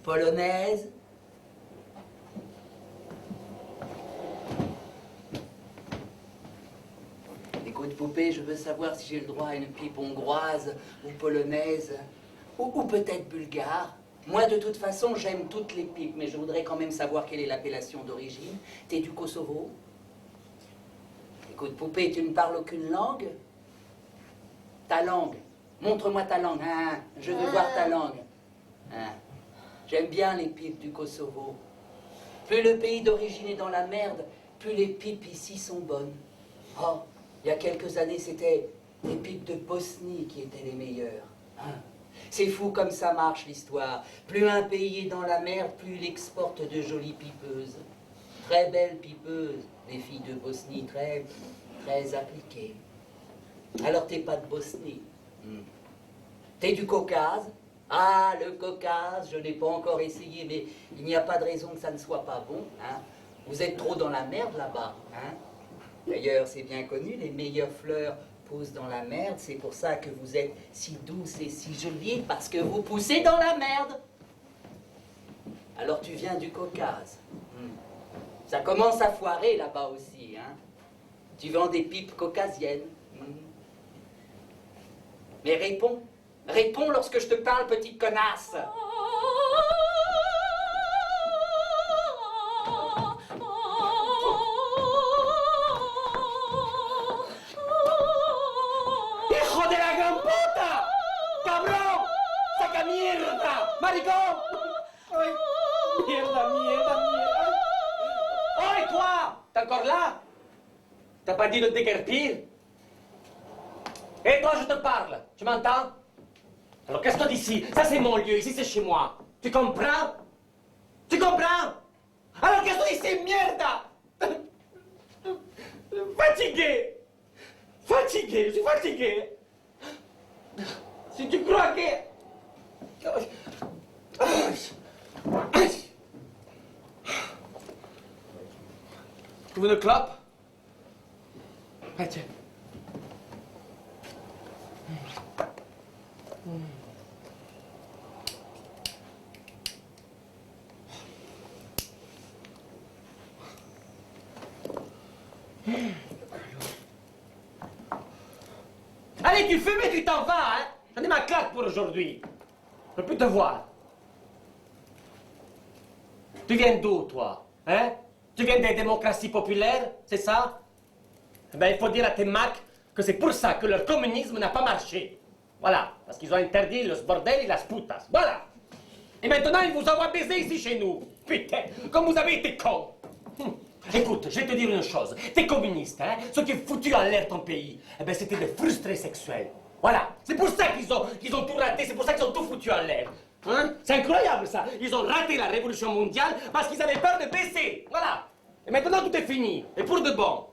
Polonaise? Écoute, poupée, je veux savoir si j'ai le droit à une pipe hongroise ou polonaise ou peut-être bulgare. Moi, de toute façon, j'aime toutes les pipes, mais je voudrais quand même savoir quelle est l'appellation d'origine. T'es du Kosovo? Écoute, poupée, tu ne parles aucune langue? Ta langue. Montre-moi ta langue. Hein, je veux voir ta langue. Hein. J'aime bien les pipes du Kosovo. Plus le pays d'origine est dans la merde, plus les pipes ici sont bonnes. Oh, il y a quelques années, c'était les pipes de Bosnie qui étaient les meilleures. Hein. C'est fou comme ça marche l'histoire. Plus un pays est dans la merde, plus il exporte de jolies pipeuses. Très belles pipeuses, les filles de Bosnie, très appliquées. Alors t'es pas de Bosnie. T'es du Caucase. Ah, le Caucase, je n'ai pas encore essayé, mais il n'y a pas de raison que ça ne soit pas bon. Hein. Vous êtes trop dans la merde là-bas. Hein. D'ailleurs, c'est bien connu, les meilleures fleurs poussent dans la merde. C'est pour ça que vous êtes si douce et si jolie, parce que vous poussez dans la merde. Alors tu viens du Caucase. Ça commence à foirer là-bas aussi. Hein. Tu vends des pipes caucasiennes. Mais réponds. Réponds lorsque je te parle, petite connasse. ¡Hijo de la gran puta! ¡Cabrón! ¡Saca mierda! ¡Maricón! Ay, mierda, mierda, mierda. Oh, et toi? T'es encore là? T'as pas dit de déguerpir? Et toi, je te parle. Tu m'entends? Alors casse-toi d'ici. Ça, c'est mon lieu. Ici, c'est chez moi. Tu comprends? Tu comprends? Alors casse-toi d'ici, mierda! Fatigué! Fatigué, je suis fatigué. Si tu crois que... Tu veux une clope? Ah, tiens. Allez, tu fumes et tu t'en vas, hein? J'en ai ma claque pour aujourd'hui. Je peux te voir. Tu viens d'où, toi? Hein? Tu viens des démocraties populaires, c'est ça? Eh ben, il faut dire à tes macs que c'est pour ça que leur communisme n'a pas marché. Voilà, parce qu'ils ont interdit le bordel et las putas. Voilà. Et maintenant, ils vous envoient baiser ici chez nous. Putain, comme vous avez été cons. Écoute, je vais te dire une chose. T'es communiste, hein? Ce qui est foutu en l'air ton pays, eh ben, c'était des frustrés sexuels. Voilà. C'est pour ça qu'ils ont tout raté. C'est pour ça qu'ils ont tout foutu en l'air. Hein? C'est incroyable, ça. Ils ont raté la révolution mondiale parce qu'ils avaient peur de baisser. Voilà. Et maintenant, tout est fini. Et pour de bon.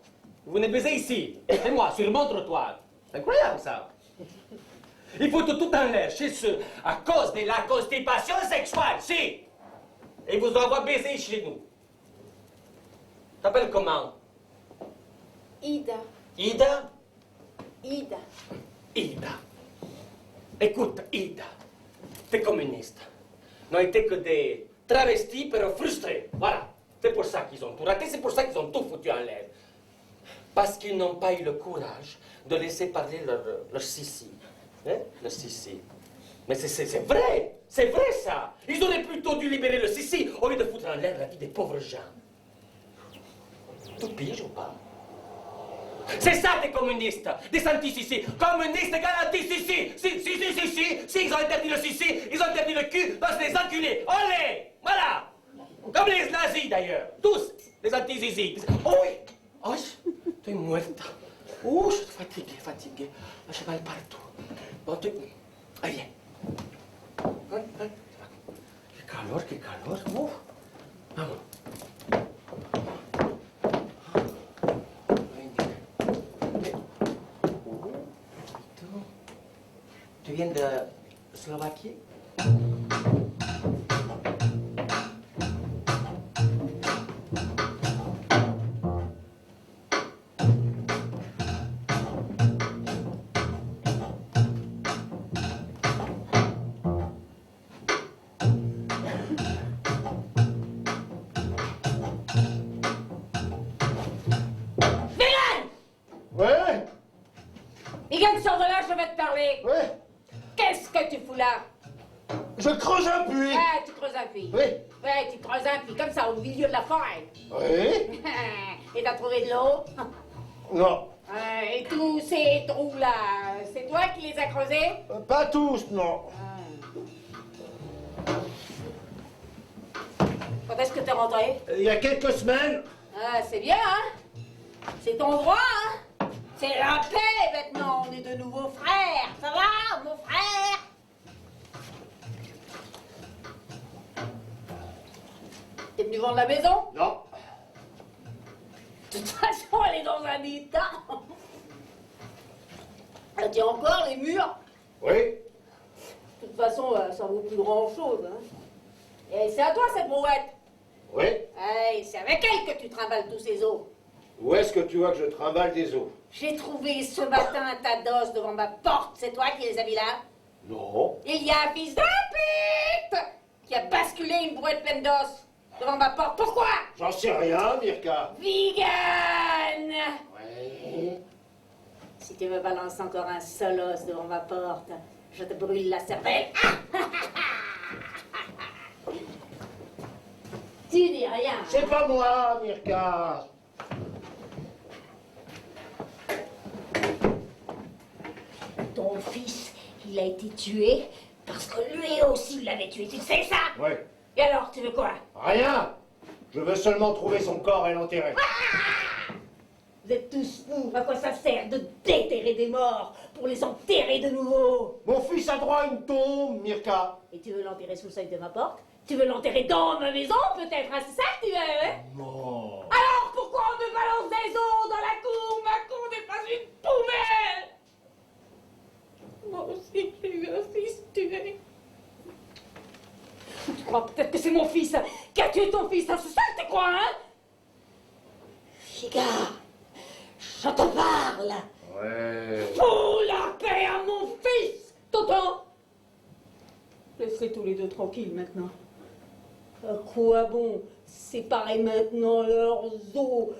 Vous venez baiser ici. Et moi, sur mon trottoir. C'est incroyable, ça. Il faut tout en l'air chez eux à cause de la constipation sexuelle, si. Et vous envoie baiser chez nous. T'appelles comment? Ida. Ida? Ida. Ida. Écoute, Ida. T'es communiste. N'ont été que des travestis, pero frustrés. Voilà. C'est pour ça qu'ils ont tout raté, c'est pour ça qu'ils ont tout foutu en l'air. Parce qu'ils n'ont pas eu le courage de laisser parler leur sissi. Hein? Le sissi. Mais c'est vrai! C'est vrai, ça! Ils auraient plutôt dû libérer le sissi au lieu de foutre en l'air la vie des pauvres gens. Tu piges ou pas? C'est ça, des communistes! Des anti-sissi! Communistes égale anti-sissi! Si, ils ont interdit le sissi, ils ont interdit le cul, donc c'est les enculés! Olé! Voilà! Comme les nazis, d'ailleurs! Tous! Les anti-sissi! Oh oui! Oh, tu es muerta! Oh, je suis fatiguée. J'ai mal partout. Bon, allez, viens. Hein? Qué calor. Vamos. Tu viens de Slovaquie? Ouais, Vigan, sors de là, je vais te parler. ouais, Qu'est-ce que tu fous là? je creuse un puits. Ouais, tu creuses un puits. Oui. Ouais, tu creuses un puits, comme ça, au milieu de la forêt. Oui. Et t'as trouvé de l'eau? Non, Et tous ces trous-là, c'est toi qui les as creusés? pas tous, non. Quand est-ce que t'es rentré? Il y a quelques semaines. Ah, c'est bien, hein? C'est ton droit, hein? C'est la paix maintenant, on est de nouveaux frères. Ça va, mon frère? T'es venu vendre la maison? Non. De toute façon, elle est dans un état. Elle tient encore les murs. Oui. De toute façon, ça vaut plus grand-chose, hein. Et c'est à toi, cette brouette. Oui. Hey, c'est avec elle que tu trimbales tous ces os. Où est-ce que tu vois que je trimballe des os? J'ai trouvé ce matin un tas d'os devant ma porte. C'est toi qui les as mis là? Non. Il y a un fils de pute qui a basculé une brouette pleine d'os devant ma porte. Pourquoi? J'en sais rien, Mirka. Vegan! Ouais. Si tu me balances encore un seul os devant ma porte, je te brûle la cervelle. Tu dis rien. C'est pas moi, Mirka. Ton fils, il a été tué parce que lui aussi l'avait tué. Tu sais ça? Ouais. Et alors, tu veux quoi? Rien. Je veux seulement trouver son corps et l'enterrer. Vous êtes tous fous. À quoi ça sert de déterrer des morts pour les enterrer de nouveau? Mon fils a droit à une tombe, Mirka. Et tu veux l'enterrer sous le seuil de ma porte? Tu veux l'enterrer dans ma maison, peut-être? Ah, c'est ça que tu veux, hein? Non. Alors, pourquoi on me balance des os dans la cour? Ma cour n'est pas une poubelle! Moi aussi, j'ai eu un fils tué. Tu crois peut-être que c'est mon fils qui a tué ton fils, hein? C'est ça que tu crois, hein? Chica, je te parle! Ouais. Fous la paix à mon fils! T'entends? Laissez tous les deux tranquilles maintenant. À quoi bon séparer maintenant leurs os?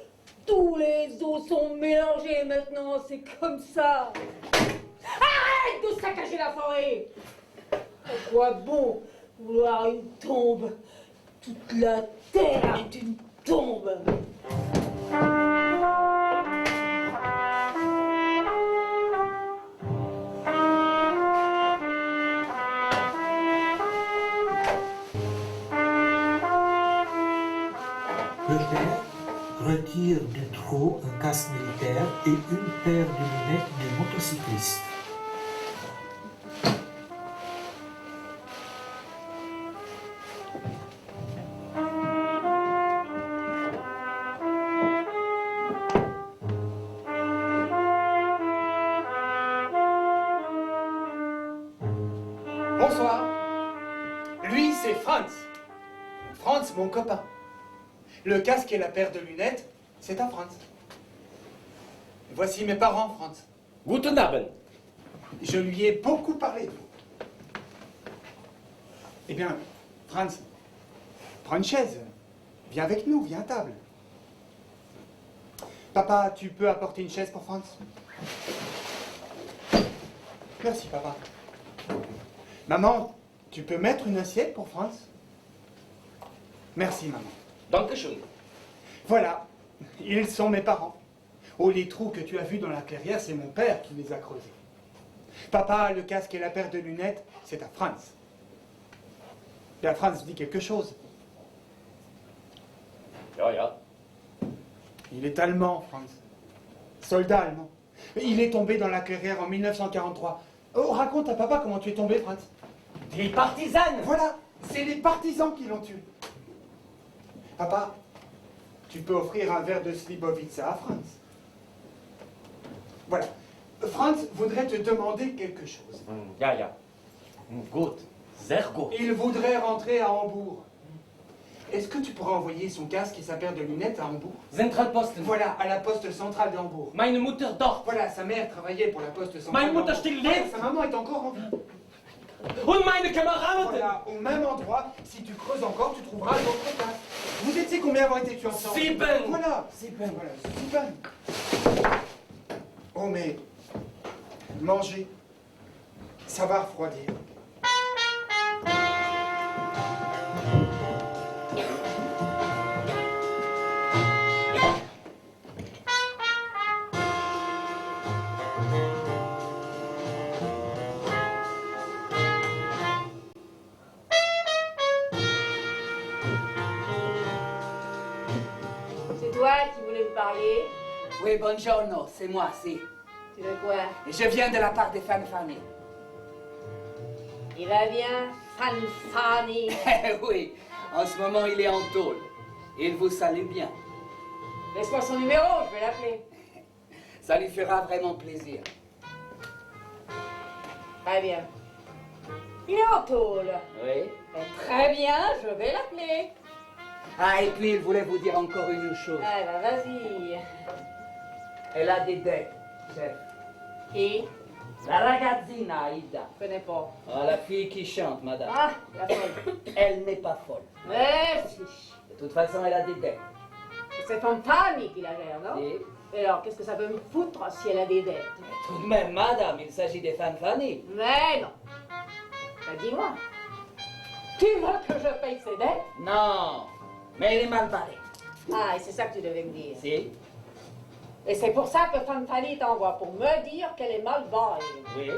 Tous les os sont mélangés maintenant, c'est comme ça. Arrête de saccager la forêt! À quoi bon vouloir une tombe? Toute la terre est une tombe. Le père retire du trou un casque militaire et une paire de lunettes de motocycliste. Lui, c'est Franz. Franz, mon copain. Le casque et la paire de lunettes, c'est à Franz. Voici mes parents, Franz. Guten Abend. Je lui ai beaucoup parlé de vous. Eh bien, Franz, prends une chaise. Viens avec nous, viens à table. Papa, tu peux apporter une chaise pour Franz? Merci, papa. Maman, tu peux mettre une assiette pour Franz? Merci, maman. Dankeschön. Voilà, ils sont mes parents. Oh, les trous que tu as vus dans la clairière, c'est mon père qui les a creusés. Papa, le casque et la paire de lunettes, c'est à Franz. Bien, Franz dit quelque chose. Ja, ja. Il est allemand, Franz. Soldat allemand. Il est tombé dans la clairière en 1943. Oh, raconte à papa comment tu es tombé, Franz. Des partisanes. Voilà, c'est les partisans qui l'ont tué. Papa, tu peux offrir un verre de Slibovica à Franz. Voilà. Franz voudrait te demander quelque chose. Ja, ja. Gut. Sehr gut. Il voudrait rentrer à Hambourg. Est-ce que tu pourrais envoyer son casque et sa paire de lunettes à Hambourg? Zentralposten. Voilà, à la poste centrale d'Hambourg. Meine Mutter dort. Voilà, sa mère travaillait pour la poste centrale. Meine Mutter d'Hambourg. still Ouais, lebt. sa maman est encore en vie. Und meine Kameraden. Voilà, au même endroit, si tu creuses encore, tu trouveras d'autres casques. Vous étiez combien avoir été tués ensemble? Sieben. Voilà, Sieben. voilà, Sieben. Oh, mais manger, ça va refroidir. C'est toi qui voulais me parler? Oui, buongiorno, c'est moi, si. Tu veux quoi? Et je viens de la part des Fanfani. Il va bien, Fanfani. Eh oui, en ce moment, il est en tôle. Il vous salue bien. Laisse-moi son numéro, je vais l'appeler. Ça lui fera vraiment plaisir. Très bien. Il est en tôle. Oui. Mais très bien, je vais l'appeler. Ah, et puis, il voulait vous dire encore une chose. Ah bah vas-y. Elle a des dettes, chef. Qui? La ragazzina, Ida. Je connais pas. Ah, la fille qui chante, madame. Ah, la folle. Elle n'est pas folle. Merci. De toute façon, elle a des dettes. C'est Fanfani qui la gère, non? Et Et alors, qu'est-ce que ça peut me foutre si elle a des dettes? tout de même, madame, il s'agit des Fanfani. Mais non. Bah, dis-moi. Tu veux que je paye ses dettes? Non, mais elle est mal barrée. Ah, et c'est ça que tu devais me dire. Si? Et c'est pour ça que Fanfani t'envoie, pour me dire qu'elle est mal barrée. Oui.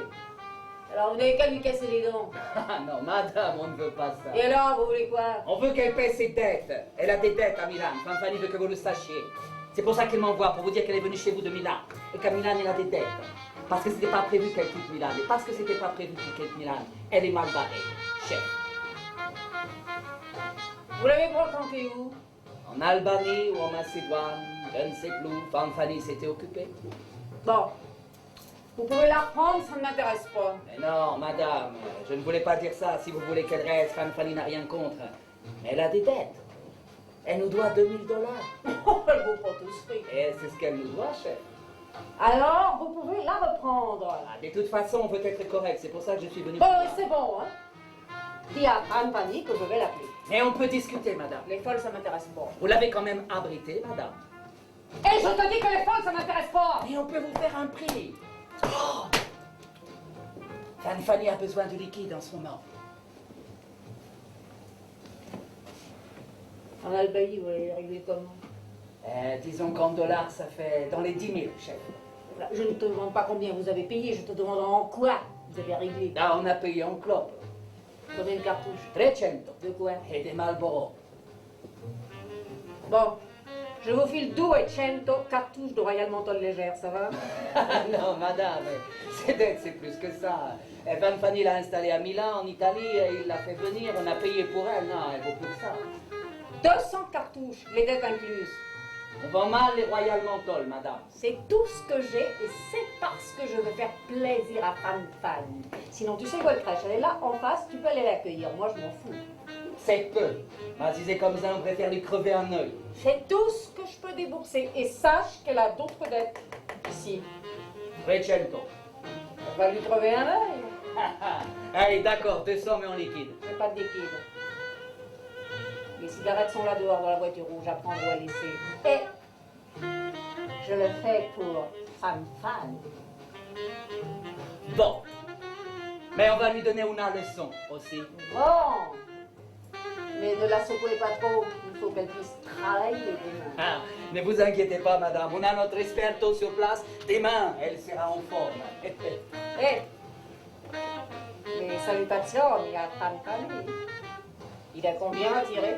Alors, vous n'avez qu'à lui casser les dents. Ah non, madame, on ne veut pas ça. Et alors, vous voulez quoi? On veut qu'elle paie ses dettes. Elle a des dettes à Milan. Fanfani veut que vous le sachiez. C'est pour ça qu'elle m'envoie, pour vous dire qu'elle est venue chez vous de Milan. Et qu'à Milan, elle a des dettes. Parce que c'était pas prévu qu'elle quitte Milan. Et parce que c'était pas prévu qu'elle quitte Milan, elle est mal barrée. Chef. Vous l'avez brocanté où? En Albanie ou en Macédoine, je ne sais plus. Fanfani s'était occupée. Bon. Vous pouvez la reprendre, ça ne m'intéresse pas. Mais non, madame, je ne voulais pas dire ça. Si vous voulez qu'elle reste, Fanfani n'a rien contre. Mais elle a des dettes. Elle nous doit $2000. Oh, elle vaut pas tout ce prix. Et c'est ce qu'elle nous doit, chef. Alors, vous pouvez la reprendre. Ah, de toute façon, on veut être correct. C'est pour ça que je suis venu. Bon, c'est bon, hein. Dis à Fanfani que je vais l'appeler. Mais on peut discuter, madame. Les folles, ça m'intéresse pas. Vous l'avez quand même abrité, madame. Et je te dis que les folles, ça m'intéresse pas. Mais on peut vous faire un prix. Oh, Fanfani a besoin de liquide en ce moment. En Albanie, vous allez régler comment? Disons qu'en dollars, ça fait dans les 10 000, chef. Je ne te demande pas combien vous avez payé, je te demande en quoi vous avez réglé. Là, on a payé en clope. Combien de cartouches? 300. De quoi? Et des Marlboro. Bon, je vous file 200 cartouches de Royal Menthol légère, ça va? Non, madame, c'est dettes, c'est plus que ça. Fanfani l'a installée à Milan, en Italie, il l'a fait venir, on a payé pour elle. Non, elle vaut plus que ça. 200 cartouches, les dettes incluses. On vend mal les Royal Menthol, madame. C'est tout ce que j'ai et c'est parce que je veux faire plaisir à Fan. Sinon, tu sais quoi, le crèche, elle est là en face, tu peux aller l'accueillir. Moi, je m'en fous. C'est peu. Mais si c'est comme ça, on préfère lui crever un œil. C'est tout ce que je peux débourser et sache qu'elle a d'autres dettes ici. Trecento. On va lui crever un œil. Allez, d'accord, 200 mais en liquide. Je pas de liquide. Les cigarettes sont là dehors dans la voiture rouge, à prendre ou à laisser. Et je le fais pour Fan. Bon. Mais on va lui donner une leçon aussi. Bon. Mais ne la secouez pas trop, il faut qu'elle puisse travailler demain. Ah, ne vous inquiétez pas, madame. On a notre experto sur place. Demain, elle sera en forme. Eh, mes salutations, il y a Fan. Il a combien à tirer?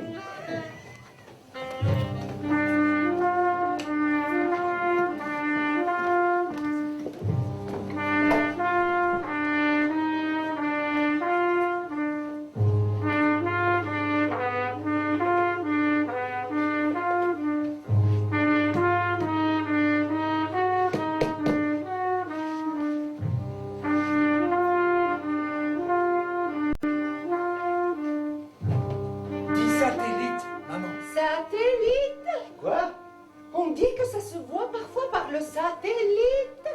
Satellite? Quoi? On dit que ça se voit parfois par le satellite.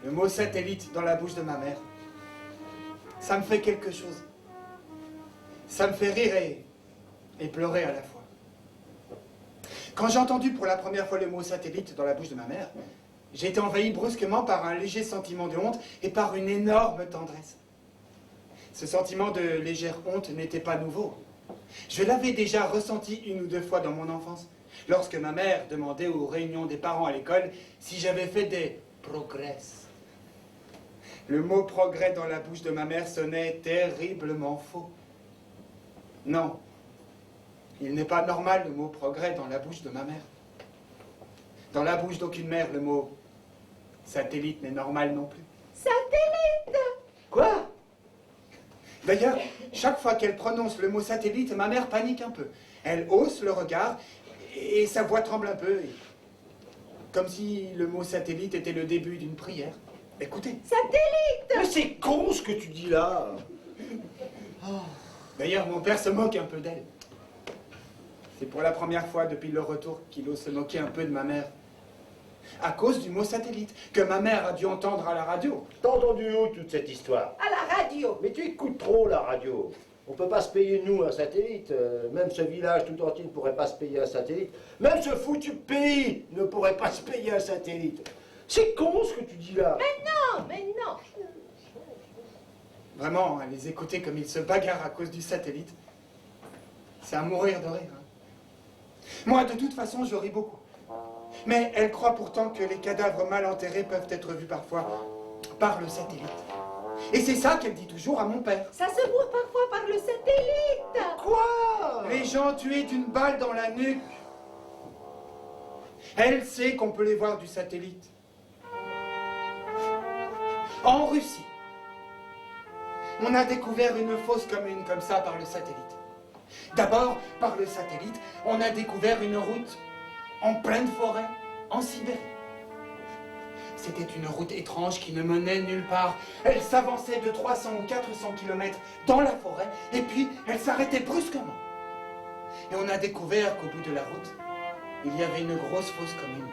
Le mot satellite dans la bouche de ma mère, ça me fait quelque chose. Ça me fait rire et pleurer à la fois. Quand j'ai entendu pour la première fois le mot satellite dans la bouche de ma mère, j'ai été envahi brusquement par un léger sentiment de honte et par une énorme tendresse. Ce sentiment de légère honte n'était pas nouveau. Je l'avais déjà ressenti une ou deux fois dans mon enfance, lorsque ma mère demandait aux réunions des parents à l'école si j'avais fait des progrès. Le mot progrès dans la bouche de ma mère sonnait terriblement faux. Non, il n'est pas normal le mot progrès dans la bouche de ma mère. Dans la bouche d'aucune mère, le mot satellite n'est normal non plus. Satellite? Quoi? D'ailleurs, chaque fois qu'elle prononce le mot satellite, ma mère panique un peu. Elle hausse le regard et sa voix tremble un peu, comme si le mot satellite était le début d'une prière. Écoutez. Satellite? Mais c'est con ce que tu dis là. D'ailleurs, mon père se moque un peu d'elle. C'est pour la première fois depuis le retour qu'il ose se moquer un peu de ma mère. À cause du mot satellite, que ma mère a dû entendre à la radio. T'as entendu où toute cette histoire? À la radio. Mais tu écoutes trop la radio. On peut pas se payer, nous, un satellite. Même ce village tout entier ne pourrait pas se payer un satellite. Même ce foutu pays ne pourrait pas se payer un satellite. C'est con ce que tu dis là. Mais non. Vraiment, hein, les écouter comme ils se bagarrent à cause du satellite, c'est à mourir de rire. Hein. Moi, de toute façon, je ris beaucoup. Mais elle croit pourtant que les cadavres mal enterrés peuvent être vus parfois par le satellite. Et c'est ça qu'elle dit toujours à mon père. Ça se voit parfois par le satellite. Quoi? Les gens tués d'une balle dans la nuque. Elle sait qu'on peut les voir du satellite. En Russie, on a découvert une fosse commune comme ça par le satellite. D'abord, par le satellite, on a découvert une route en pleine forêt, en Sibérie. C'était une route étrange qui ne menait nulle part. Elle s'avançait de 300 ou 400 km dans la forêt, et puis elle s'arrêtait brusquement. Et on a découvert qu'au bout de la route, il y avait une grosse fosse commune.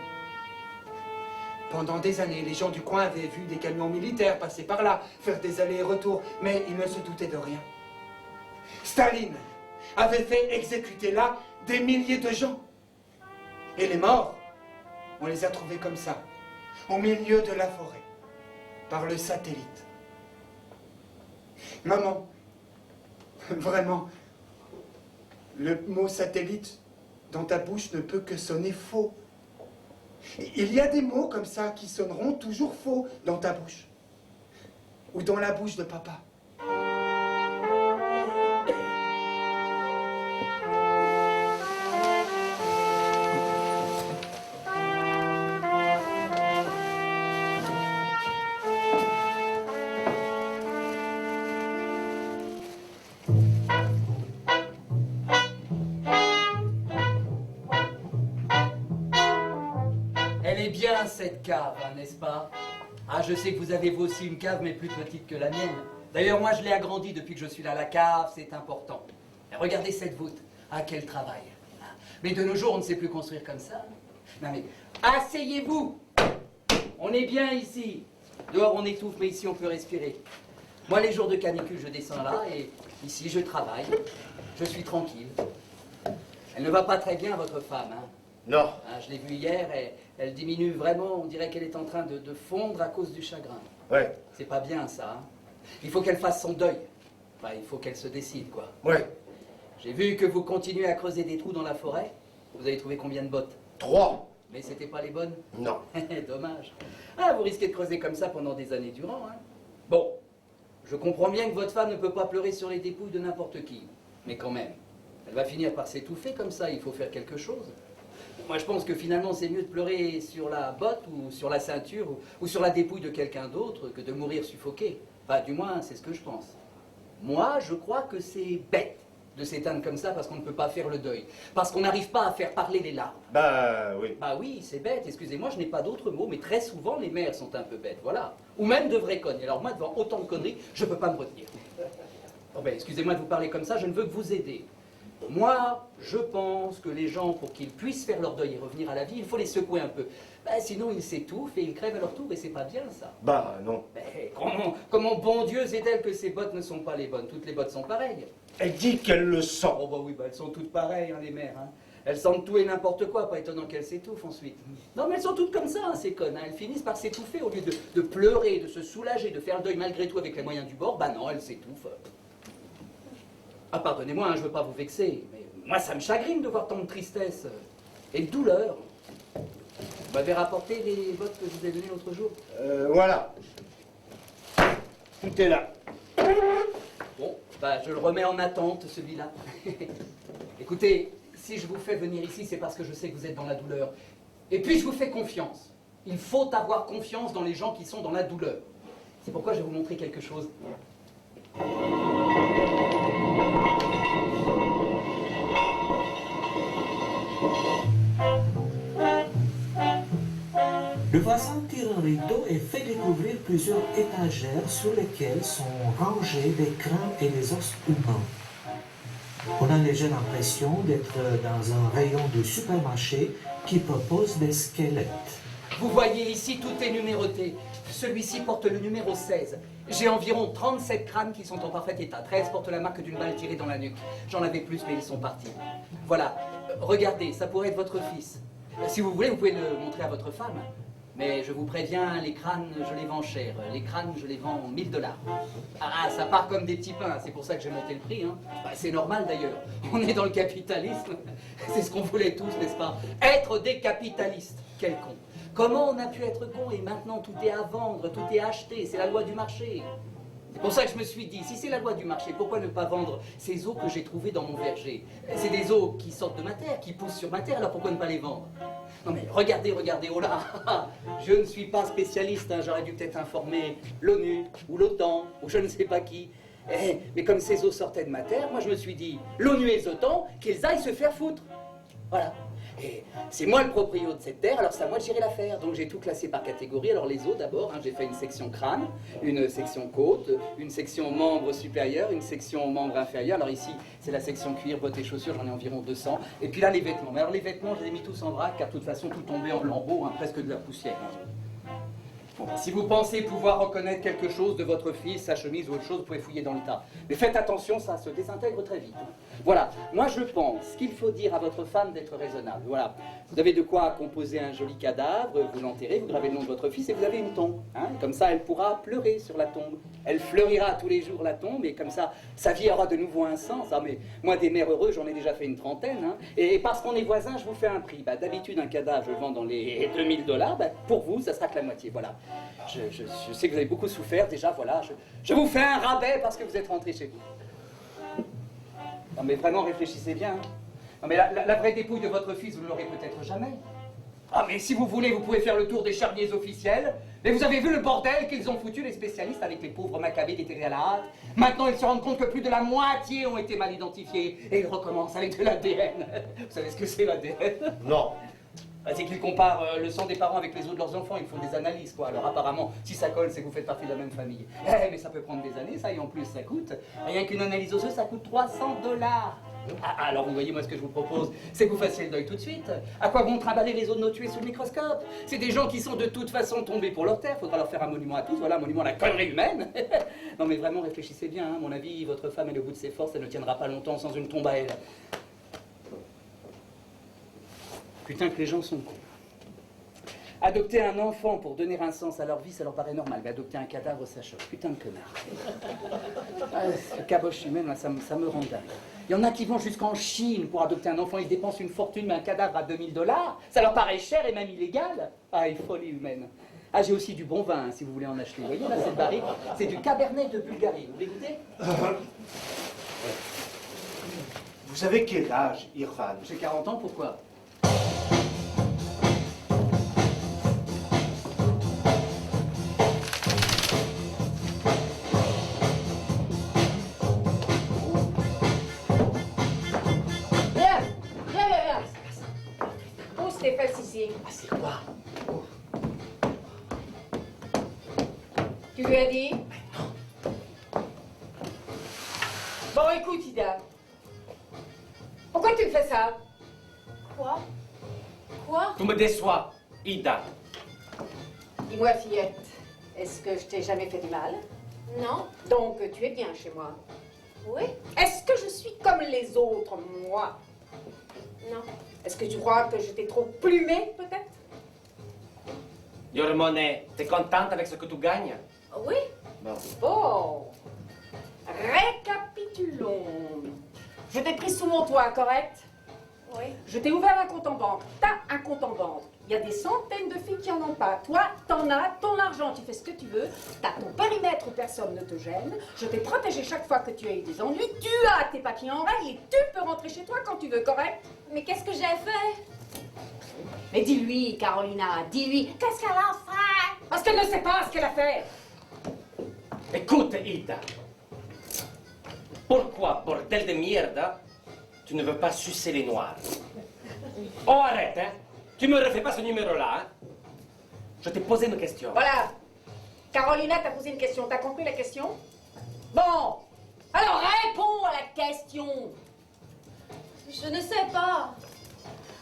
Pendant des années, les gens du coin avaient vu des camions militaires passer par là, faire des allers et retours, mais ils ne se doutaient de rien. Staline avait fait exécuter là des milliers de gens. Et les morts, on les a trouvés comme ça, au milieu de la forêt, par le satellite. Maman, vraiment, le mot satellite dans ta bouche ne peut que sonner faux. Il y a des mots comme ça qui sonneront toujours faux dans ta bouche. Ou dans la bouche de papa. bien cette cave, hein, n'est-ce pas? Ah, je sais que vous avez vous aussi une cave, mais plus petite que la mienne. D'ailleurs, moi, je l'ai agrandie depuis que je suis là. La cave, c'est important. Et regardez cette voûte. Ah, quel travail. Mais de nos jours, on ne sait plus construire comme ça. Non mais, asseyez-vous. On est bien ici. Dehors, on étouffe, mais ici, on peut respirer. Moi, les jours de canicule, je descends là, et ici, je travaille. Je suis tranquille. Elle ne va pas très bien, votre femme, hein? Non. Ah, je l'ai vue hier, et elle diminue vraiment. On dirait qu'elle est en train de fondre à cause du chagrin. Ouais. C'est pas bien, ça, hein? Il faut qu'elle fasse son deuil. Enfin, il faut qu'elle se décide, quoi. Ouais. J'ai vu que vous continuez à creuser des trous dans la forêt. Vous avez trouvé combien de bottes? 3. Mais c'était pas les bonnes? Non. Dommage. Ah, vous risquez de creuser comme ça pendant des années durant, hein? Bon, je comprends bien que votre femme ne peut pas pleurer sur les dépouilles de n'importe qui. Mais quand même, elle va finir par s'étouffer comme ça, il faut faire quelque chose. Moi, je pense que finalement, c'est mieux de pleurer sur la botte ou sur la ceinture ou sur la dépouille de quelqu'un d'autre que de mourir suffoqué. Enfin, du moins, c'est ce que je pense. Moi, je crois que c'est bête de s'éteindre comme ça parce qu'on ne peut pas faire le deuil. Parce qu'on n'arrive pas à faire parler les larmes. Bah oui. Bah oui, c'est bête, excusez-moi, je n'ai pas d'autres mots, mais très souvent, les mères sont un peu bêtes, voilà. Ou même de vraies connes. Alors moi, devant autant de conneries, je ne peux pas me retenir. Oh ben, excusez-moi de vous parler comme ça, je ne veux que vous aider. Moi, je pense que les gens, pour qu'ils puissent faire leur deuil et revenir à la vie, il faut les secouer un peu. Ben, sinon, ils s'étouffent et ils crèvent à leur tour, et c'est pas bien, ça. Bah non. Ben, comment bon Dieu sait-elle que ces bottes ne sont pas les bonnes? Toutes les bottes sont pareilles. Elle dit qu'elle le sent. Oh bah oui, bah elles sont toutes pareilles, hein, les mères. Hein. Elles sentent tout et n'importe quoi, pas étonnant qu'elles s'étouffent ensuite. Non mais elles sont toutes comme ça, hein, ces connes. Hein. Elles finissent par s'étouffer au lieu de pleurer, de se soulager, de faire le deuil malgré tout avec les moyens du bord. Bah non, elles s'étouffent. Ah pardonnez-moi, hein, je veux pas vous vexer, mais moi ça me chagrine de voir tant de tristesse et de douleur. Vous m'avez rapporté les bottes que je vous ai données l'autre jour? Voilà. Tout est là. Bon, bah je le remets en attente, celui-là. Écoutez, si je vous fais venir ici, c'est parce que je sais que vous êtes dans la douleur. Et puis je vous fais confiance. Il faut avoir confiance dans les gens qui sont dans la douleur. C'est pourquoi je vais vous montrer quelque chose. Le voisin tire un rideau et fait découvrir plusieurs étagères sur lesquelles sont rangés des crânes et des os humains. On a légère l'impression d'être dans un rayon de supermarché qui propose des squelettes. Vous voyez ici, tout est numéroté. Celui-ci porte le numéro 16. J'ai environ 37 crânes qui sont en parfait état. 13 portent la marque d'une balle tirée dans la nuque. J'en avais plus, mais ils sont partis. Voilà. Regardez, ça pourrait être votre fils. Si vous voulez, vous pouvez le montrer à votre femme. Mais je vous préviens, les crânes, je les vends cher. Les crânes, je les vends 1000 $. Ah, ça part comme des petits pains. C'est pour ça que j'ai monté le prix. Hein. Bah, c'est normal d'ailleurs. On est dans le capitalisme. C'est ce qu'on voulait tous, n'est-ce pas? Être des capitalistes. Quel con. Comment on a pu être con et maintenant tout est à vendre, tout est acheté, c'est la loi du marché. C'est pour ça que je me suis dit, si c'est la loi du marché, pourquoi ne pas vendre ces os que j'ai trouvés dans mon verger? C'est des os qui sortent de ma terre, qui poussent sur ma terre, alors pourquoi ne pas les vendre? Non mais regardez, regardez, oh là, je ne suis pas spécialiste, hein, j'aurais dû peut-être informer l'ONU, ou l'OTAN, ou je ne sais pas qui. Mais comme ces os sortaient de ma terre, moi je me suis dit, l'ONU et l'OTAN, qu'ils aillent se faire foutre. Voilà. Et c'est moi le proprio de cette terre, alors c'est à moi de gérer l'affaire. Donc j'ai tout classé par catégorie. Alors les os d'abord, hein, j'ai fait une section crâne, une section côte, une section membre supérieur, une section membre inférieur. Alors ici, c'est la section cuir, bottes et chaussures, j'en ai environ 200. Et puis là, les vêtements. Mais alors les vêtements, je les ai mis tous en vrac, car de toute façon, tout tombait en lambeaux, hein, presque de la poussière. Hein. Bon, si vous pensez pouvoir reconnaître quelque chose de votre fils, sa chemise ou autre chose, vous pouvez fouiller dans le tas. Mais faites attention, ça se désintègre très vite. Voilà, moi je pense qu'il faut dire à votre femme d'être raisonnable. Voilà, vous avez de quoi composer un joli cadavre, vous l'enterrez, vous gravez le nom de votre fils et vous avez une tombe. Hein, comme ça, elle pourra pleurer sur la tombe. Elle fleurira tous les jours la tombe et comme ça, sa vie aura de nouveau un sens. Ah, mais moi, des mères heureuses, j'en ai déjà fait une trentaine. Hein, et parce qu'on est voisins, je vous fais un prix. Bah, d'habitude, un cadavre, je le vends dans les 2000 $. Bah, pour vous, ça sera que la moitié. Voilà. Je sais que vous avez beaucoup souffert, déjà, voilà. Je vous fais un rabais parce que vous êtes rentré chez vous. Non mais vraiment, réfléchissez bien. Hein. Non mais la vraie dépouille de votre fils, vous ne l'aurez peut-être jamais. Ah mais si vous voulez, vous pouvez faire le tour des charniers officiels. Mais vous avez vu le bordel qu'ils ont foutu les spécialistes avec les pauvres macabées déterrés à la hâte. Maintenant, ils se rendent compte que plus de la moitié ont été mal identifiés. Et ils recommencent avec de l'ADN. Vous savez ce que c'est l'ADN? Non. C'est qu'ils comparent le sang des parents avec les os de leurs enfants, ils font des analyses, quoi. Alors apparemment, si ça colle, c'est que vous faites partie de la même famille. Eh, mais ça peut prendre des années, ça, et en plus, ça coûte. Rien qu'une analyse osseuse, ça coûte 300 $. Ah, alors, vous voyez, moi, ce que je vous propose, c'est que vous fassiez le deuil tout de suite. À quoi vont trimballer les os de nos tués sous le microscope? C'est des gens qui sont de toute façon tombés pour leur terre. Faudra leur faire un monument à tous. Voilà, un monument à la connerie humaine. Non, mais vraiment, réfléchissez bien. Hein. À mon avis, votre femme, elle est au bout de ses forces. Elle ne tiendra pas longtemps sans une tombe à elle. Putain que les gens sont cons. Adopter un enfant pour donner un sens à leur vie, ça leur paraît normal. Mais adopter un cadavre, ça choque. Putain de connard. Ah, ce caboche humaine, là, ça me rend dingue. Il y en a qui vont jusqu'en Chine pour adopter un enfant. Ils dépensent une fortune, mais un cadavre à 2000 $. Ça leur paraît cher et même illégal. Ah, folie humaine. Ah, j'ai aussi du bon vin, hein, si vous voulez en acheter. Vous voyez, là, c'est le barrique. C'est du Cabernet de Bulgarie. Vous voulez goûter? Vous avez quel âge, Irfan? J'ai 40 ans, pourquoi? Tes fesses ici. Ah, c'est quoi? Tu lui as dit? Bon, écoute, Ida. Pourquoi tu me fais ça? Quoi? Quoi? Tu me déçois, Ida. Dis-moi, fillette, est-ce que je t'ai jamais fait du mal? Non? Donc, tu es bien chez moi. Oui? Est-ce que je suis comme les autres, moi? Non. Est-ce que tu crois que je t'ai trop plumé, peut-être? Your money, t'es contente avec ce que tu gagnes? Oui? Bon. Bon. Récapitulons. Je t'ai pris sous mon toit, correct? Oui. Je t'ai ouvert un compte en banque. T'as un compte en banque. Il y a des centaines de filles qui en ont pas. Toi, t'en as, ton argent, tu fais ce que tu veux. T'as ton périmètre où personne ne te gêne. Je t'ai protégé chaque fois que tu as eu des ennuis. Tu as tes papiers en règle et tu peux rentrer chez toi quand tu veux, correct? Mais qu'est-ce que j'ai fait? Mais dis-lui, Carolina, dis-lui. Qu'est-ce qu'elle a fait? Parce qu'elle ne sait pas ce qu'elle a fait. Écoute, Ida. Pourquoi, bordel de merde, tu ne veux pas sucer les noirs? Oh, arrête, hein? Tu me refais pas ce numéro-là, hein? Je t'ai posé une question. Voilà. Carolina t'a posé une question. T'as compris la question? Bon. Alors réponds à la question. Je ne sais pas.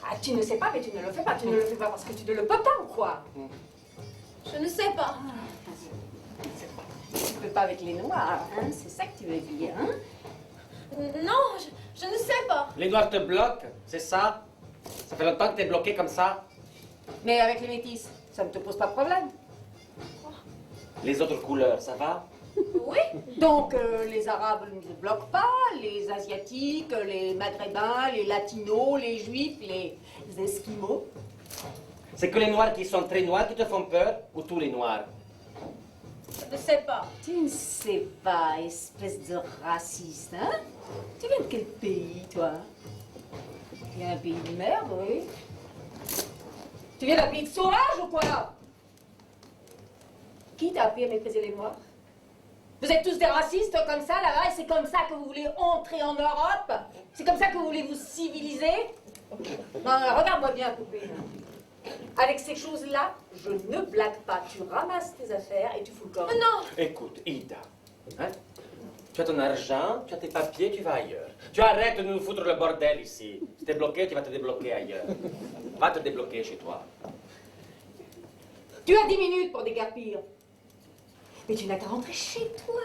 Ah, tu ne sais pas, mais tu ne le fais pas. Tu ne le fais pas parce que tu ne le peux pas, ou quoi? Je ne sais pas. Tu ne peux pas avec les noirs, hein? C'est ça que tu veux dire, hein? Non, je ne sais pas. Les noirs te bloquent, c'est ça? Ça fait longtemps que t'es bloqué comme ça? Mais avec les métis, ça ne te pose pas de problème. Les autres couleurs, ça va? Oui? Donc, les Arabes ne te bloquent pas, les Asiatiques, les Maghrébins, les Latinos, les Juifs, les Esquimaux. C'est que les noirs qui sont très noirs qui te font peur, ou tous les noirs? Je ne sais pas. Tu ne sais pas, espèce de raciste, hein? Tu viens de quel pays, toi? Tu viens d'un pays de merde, oui. Tu viens d'un pays de sauvage ou quoi? Qui t'a appris à mépriser les Noirs? Vous êtes tous des racistes comme ça, là-bas, et c'est comme ça que vous voulez entrer en Europe? C'est comme ça que vous voulez vous civiliser? Non, regarde-moi bien, poupée. Avec ces choses-là, je ne blague pas. Tu ramasses tes affaires et tu fous le corps. Non. Écoute, Ida, hein? Tu as ton argent, tu as tes papiers, tu vas ailleurs. Tu arrêtes de nous foutre le bordel ici. Si t'es bloqué, tu vas te débloquer ailleurs. Va te débloquer chez toi. Tu as 10 minutes pour déguerpir. Mais tu n'as qu'à rentrer chez toi.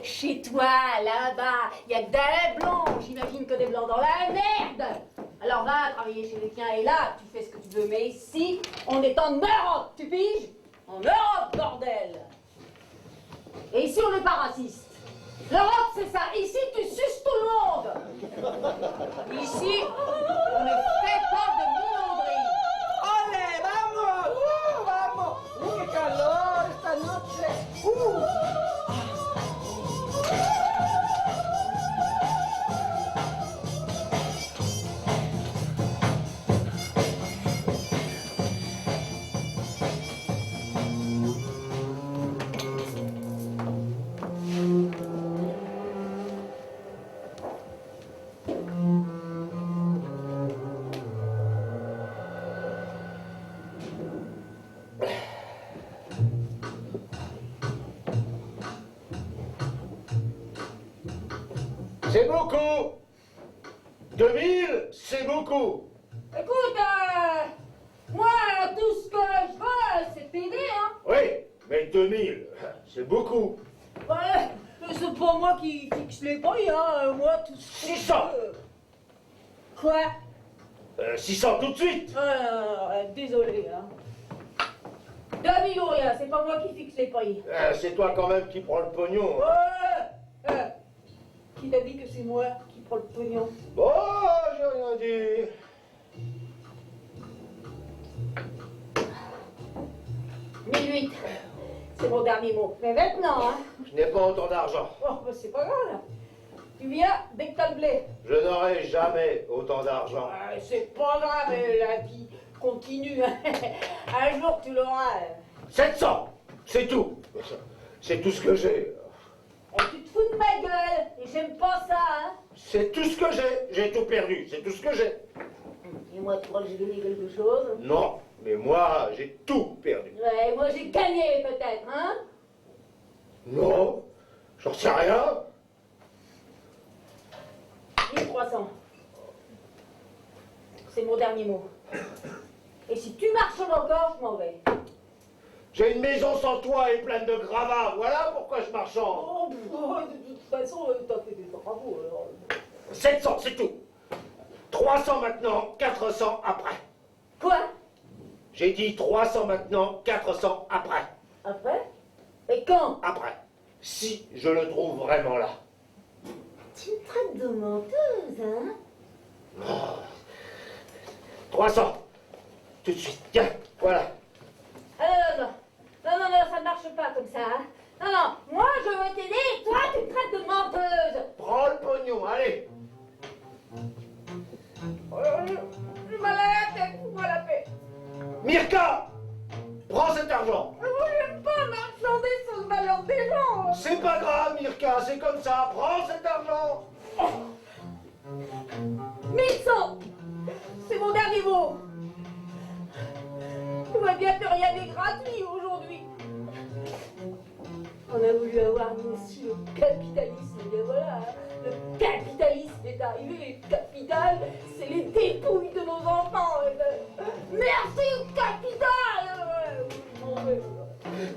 Chez toi, là-bas, il y a que des blancs. J'imagine que des blancs dans la merde. Alors va travailler chez les tiens et là, tu fais ce que tu veux. Mais ici, on est en Europe, tu piges? En Europe, bordel. Et ici, on n'est pas raciste. L'Europe, c'est ça. Ici, tu suces tout le monde. Ici, on ne fait pas de minauderie. ¡Ole, vamos! ¡Vamos! ¡Qué calor esta noche! C'est beaucoup. 2000, c'est beaucoup. Écoute, moi, tout ce que je veux, c'est t'aider, hein. Oui, mais 2000, c'est beaucoup. Ouais, c'est pas moi qui fixe les prix, hein. Moi, tout ce que 600. je veux. Quoi? 600 tout de suite. Désolé, hein. 2000 ou rien, c'est pas moi qui fixe les prix. C'est toi quand même qui prends le pognon. Qui t'a dit que c'est moi qui prends le pognon? Bon, j'ai rien dit. 1008, c'est mon dernier mot. Mais maintenant, hein. Je n'ai pas autant d'argent. Oh, bah c'est pas grave. Tu viens dès que t'as le blé. Je n'aurai jamais autant d'argent. C'est pas grave, la vie continue. Un jour, tu l'auras. 700, c'est tout. C'est tout ce que j'ai. Tu te fous de ma gueule. Et j'aime pas ça, hein. C'est tout ce que j'ai. J'ai tout perdu. C'est tout ce que j'ai. Et moi, tu crois que j'ai gagné quelque chose? Non, mais moi, j'ai tout perdu. Ouais, moi, j'ai gagné, peut-être, hein. Non, j'en sais rien. 1300. C'est mon dernier mot. Et si tu marches encore, je m'en vais. J'ai une maison sans toit et pleine de gravats. Voilà pourquoi je marchande. Oh, de toute façon, t'as fait des travaux, alors. 700, c'est tout. 300 maintenant, 400 après. Quoi? J'ai dit 300 maintenant, 400 après. Après? Et quand? Après. Si je le trouve vraiment là. Tu me traites de menteuse, hein? 300. Tout de suite. Tiens, voilà. Non, ça ne marche pas comme ça, hein? Non, moi je veux t'aider, et toi tu me traites de menteuse! Prends le pognon, allez. J'ai mal à la tête, fous-moi la paix! Mirka, prends cet argent. Mais moi j'aime pas marchander sur le malheur des gens! C'est pas grave, Mirka, c'est comme ça. Prends cet argent. 1100! C'est mon dernier mot! Tu vois bien que rien n'est gratuit aujourd'hui! On a voulu avoir nous aussi le capitalisme, et bien voilà, hein, le capitalisme est arrivé, le capital, c'est les dépouilles de nos enfants! Merci au capital! Je m'en vais.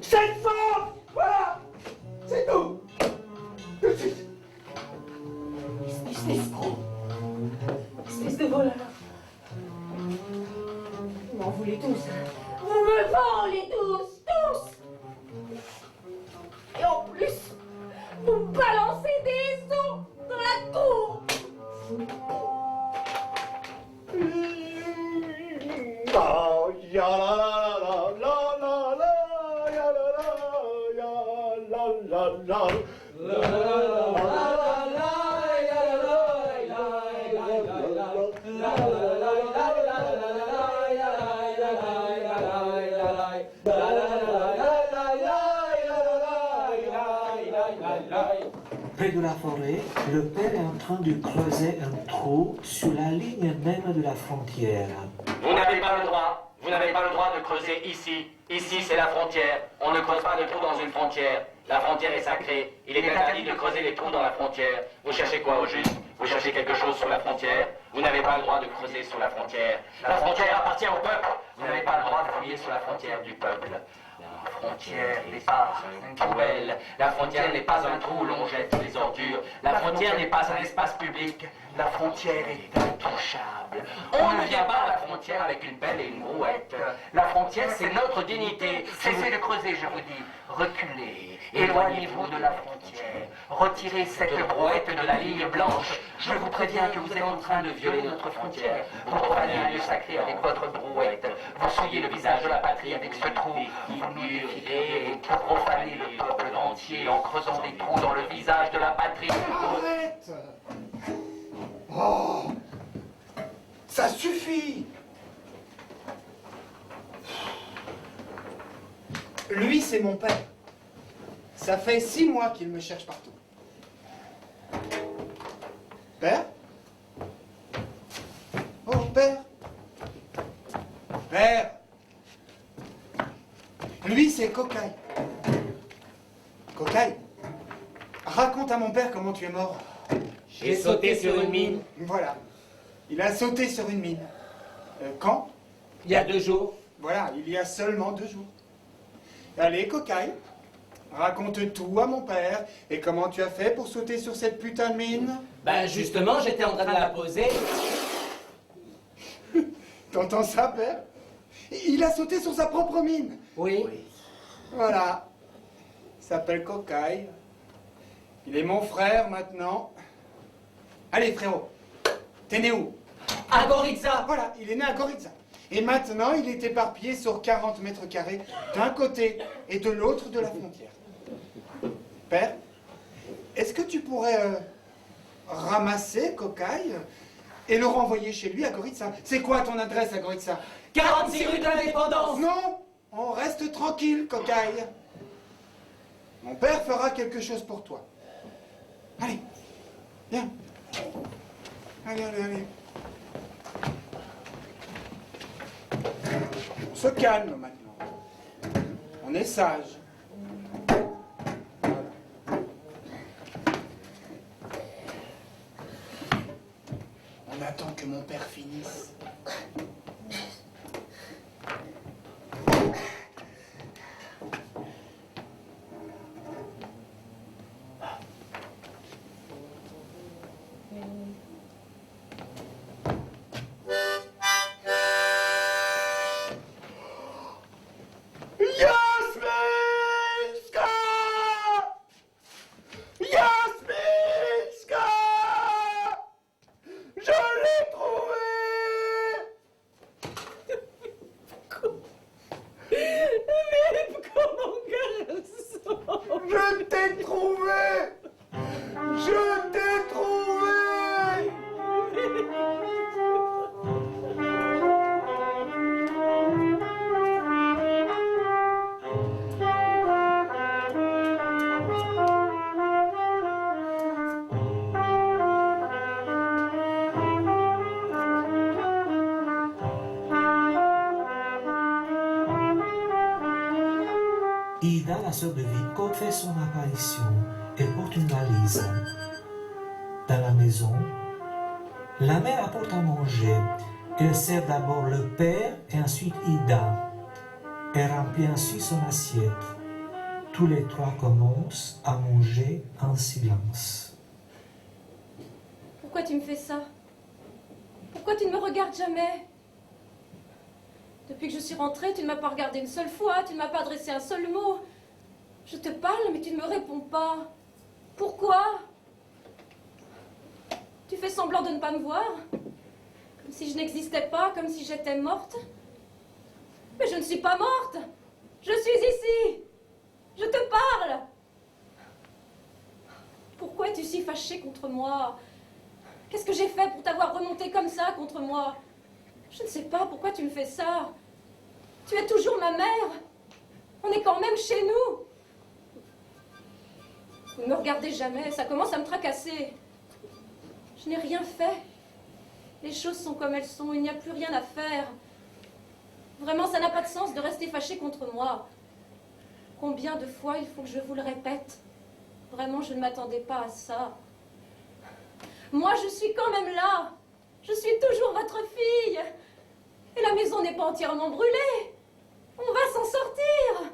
700. Voilà. C'est tout. Tout de suite. Espèce d'escroc! Espèce de voleur! Vous m'en voulez tous! Vous me volez tous! Tous! Et en plus, vous me balancez des os dans la cour! Ah, ya la la la la ya la la ya la la la. Près de la forêt, le père est en train de creuser un trou sur la ligne même de la frontière. Vous n'avez pas le droit. Vous n'avez pas le droit de creuser ici. Ici, c'est la frontière. On ne creuse pas de trou dans une frontière. La frontière est sacrée. Il est interdit de creuser les trous dans la frontière. Vous cherchez quoi au juste? Vous cherchez quelque chose sur la frontière? Vous n'avez pas le droit de creuser sur la frontière. La frontière appartient au peuple. Vous n'avez pas le droit de fouiller sur la frontière du peuple. La frontière n'est pas un poubelle. La frontière n'est pas un trou où l'on jette les ordures. La frontière n'est pas un espace public. La frontière est intouchable. On ne vient pas à la frontière avec une pelle et une brouette. La frontière, c'est notre dignité. Cessez de creuser, je vous dis. Reculez. Éloignez-vous de la frontière. Retirez cette brouette de la ligne blanche. Je vous préviens que vous êtes en train de violer notre frontière. Vous profanez un lieu sacré avec votre brouette. Vous souillez le visage de la patrie avec ce trou. Vous murez et profanez le peuple entier en creusant des trous dans le visage de la patrie. Arrête! Oh! Ça suffit! Lui, c'est mon père. Ça fait 6 mois qu'il me cherche partout. Père? Oh, père? Père? Lui, c'est Cocaille. Cocaille, raconte à mon père comment tu es mort. J'ai sauté sur une mine. Voilà. Il a sauté sur une mine. Quand? Il y a 2 jours. Voilà, il y a seulement 2 jours. Allez, cocaille, raconte tout à mon père. Et comment tu as fait pour sauter sur cette putain de mine? Ben justement, j'étais en train de la poser. T'entends ça, père? Il a sauté sur sa propre mine. Oui. Voilà. Il s'appelle Cocaille. Il est mon frère maintenant. Allez, frérot. T'es né où? À Goritza. Voilà, il est né à Goritza. Et maintenant, il est éparpillé sur 40 mètres carrés d'un côté et de l'autre de la frontière. Père, est-ce que tu pourrais ramasser Cocaille et le renvoyer chez lui à Goritza? C'est quoi ton adresse à Goritza? 46 rue de l'Indépendance. Non, on reste tranquille, Cocaille. Mon père fera quelque chose pour toi. Allez, viens. Allez, allez, allez. On se calme maintenant. On est sage. Voilà. On attend que mon père finisse. Jasminska! Jasminska! Je l'ai trouvé! Mais comment garçon? Je t'ai trouvé! Je t'ai trouvé! Ida, la sœur de Vico, fait son apparition. Elle porte une valise. Dans la maison, la mère apporte à manger. Elle sert d'abord le père et ensuite Ida. Elle remplit ensuite son assiette. Tous les trois commencent à manger en silence. Pourquoi tu me fais ça? Pourquoi tu ne me regardes jamais? Depuis que je suis rentrée, tu ne m'as pas regardé une seule fois, tu ne m'as pas adressé un seul mot. Je te parle, mais tu ne me réponds pas. Pourquoi? Tu fais semblant de ne pas me voir? Comme si je n'existais pas, comme si j'étais morte? Mais je ne suis pas morte! Je suis ici! Je te parle! Pourquoi es-tu si fâchée contre moi? Qu'est-ce que j'ai fait pour t'avoir remonté comme ça contre moi? Je ne sais pas pourquoi tu me fais ça. Tu es toujours ma mère. On est quand même chez nous. Vous ne me regardez jamais, ça commence à me tracasser. Je n'ai rien fait. Les choses sont comme elles sont, il n'y a plus rien à faire. Vraiment, ça n'a pas de sens de rester fâché contre moi. Combien de fois il faut que je vous le répète? Vraiment, je ne m'attendais pas à ça. Moi, je suis quand même là. Je suis toujours votre fille. Et la maison n'est pas entièrement brûlée. On va s'en sortir.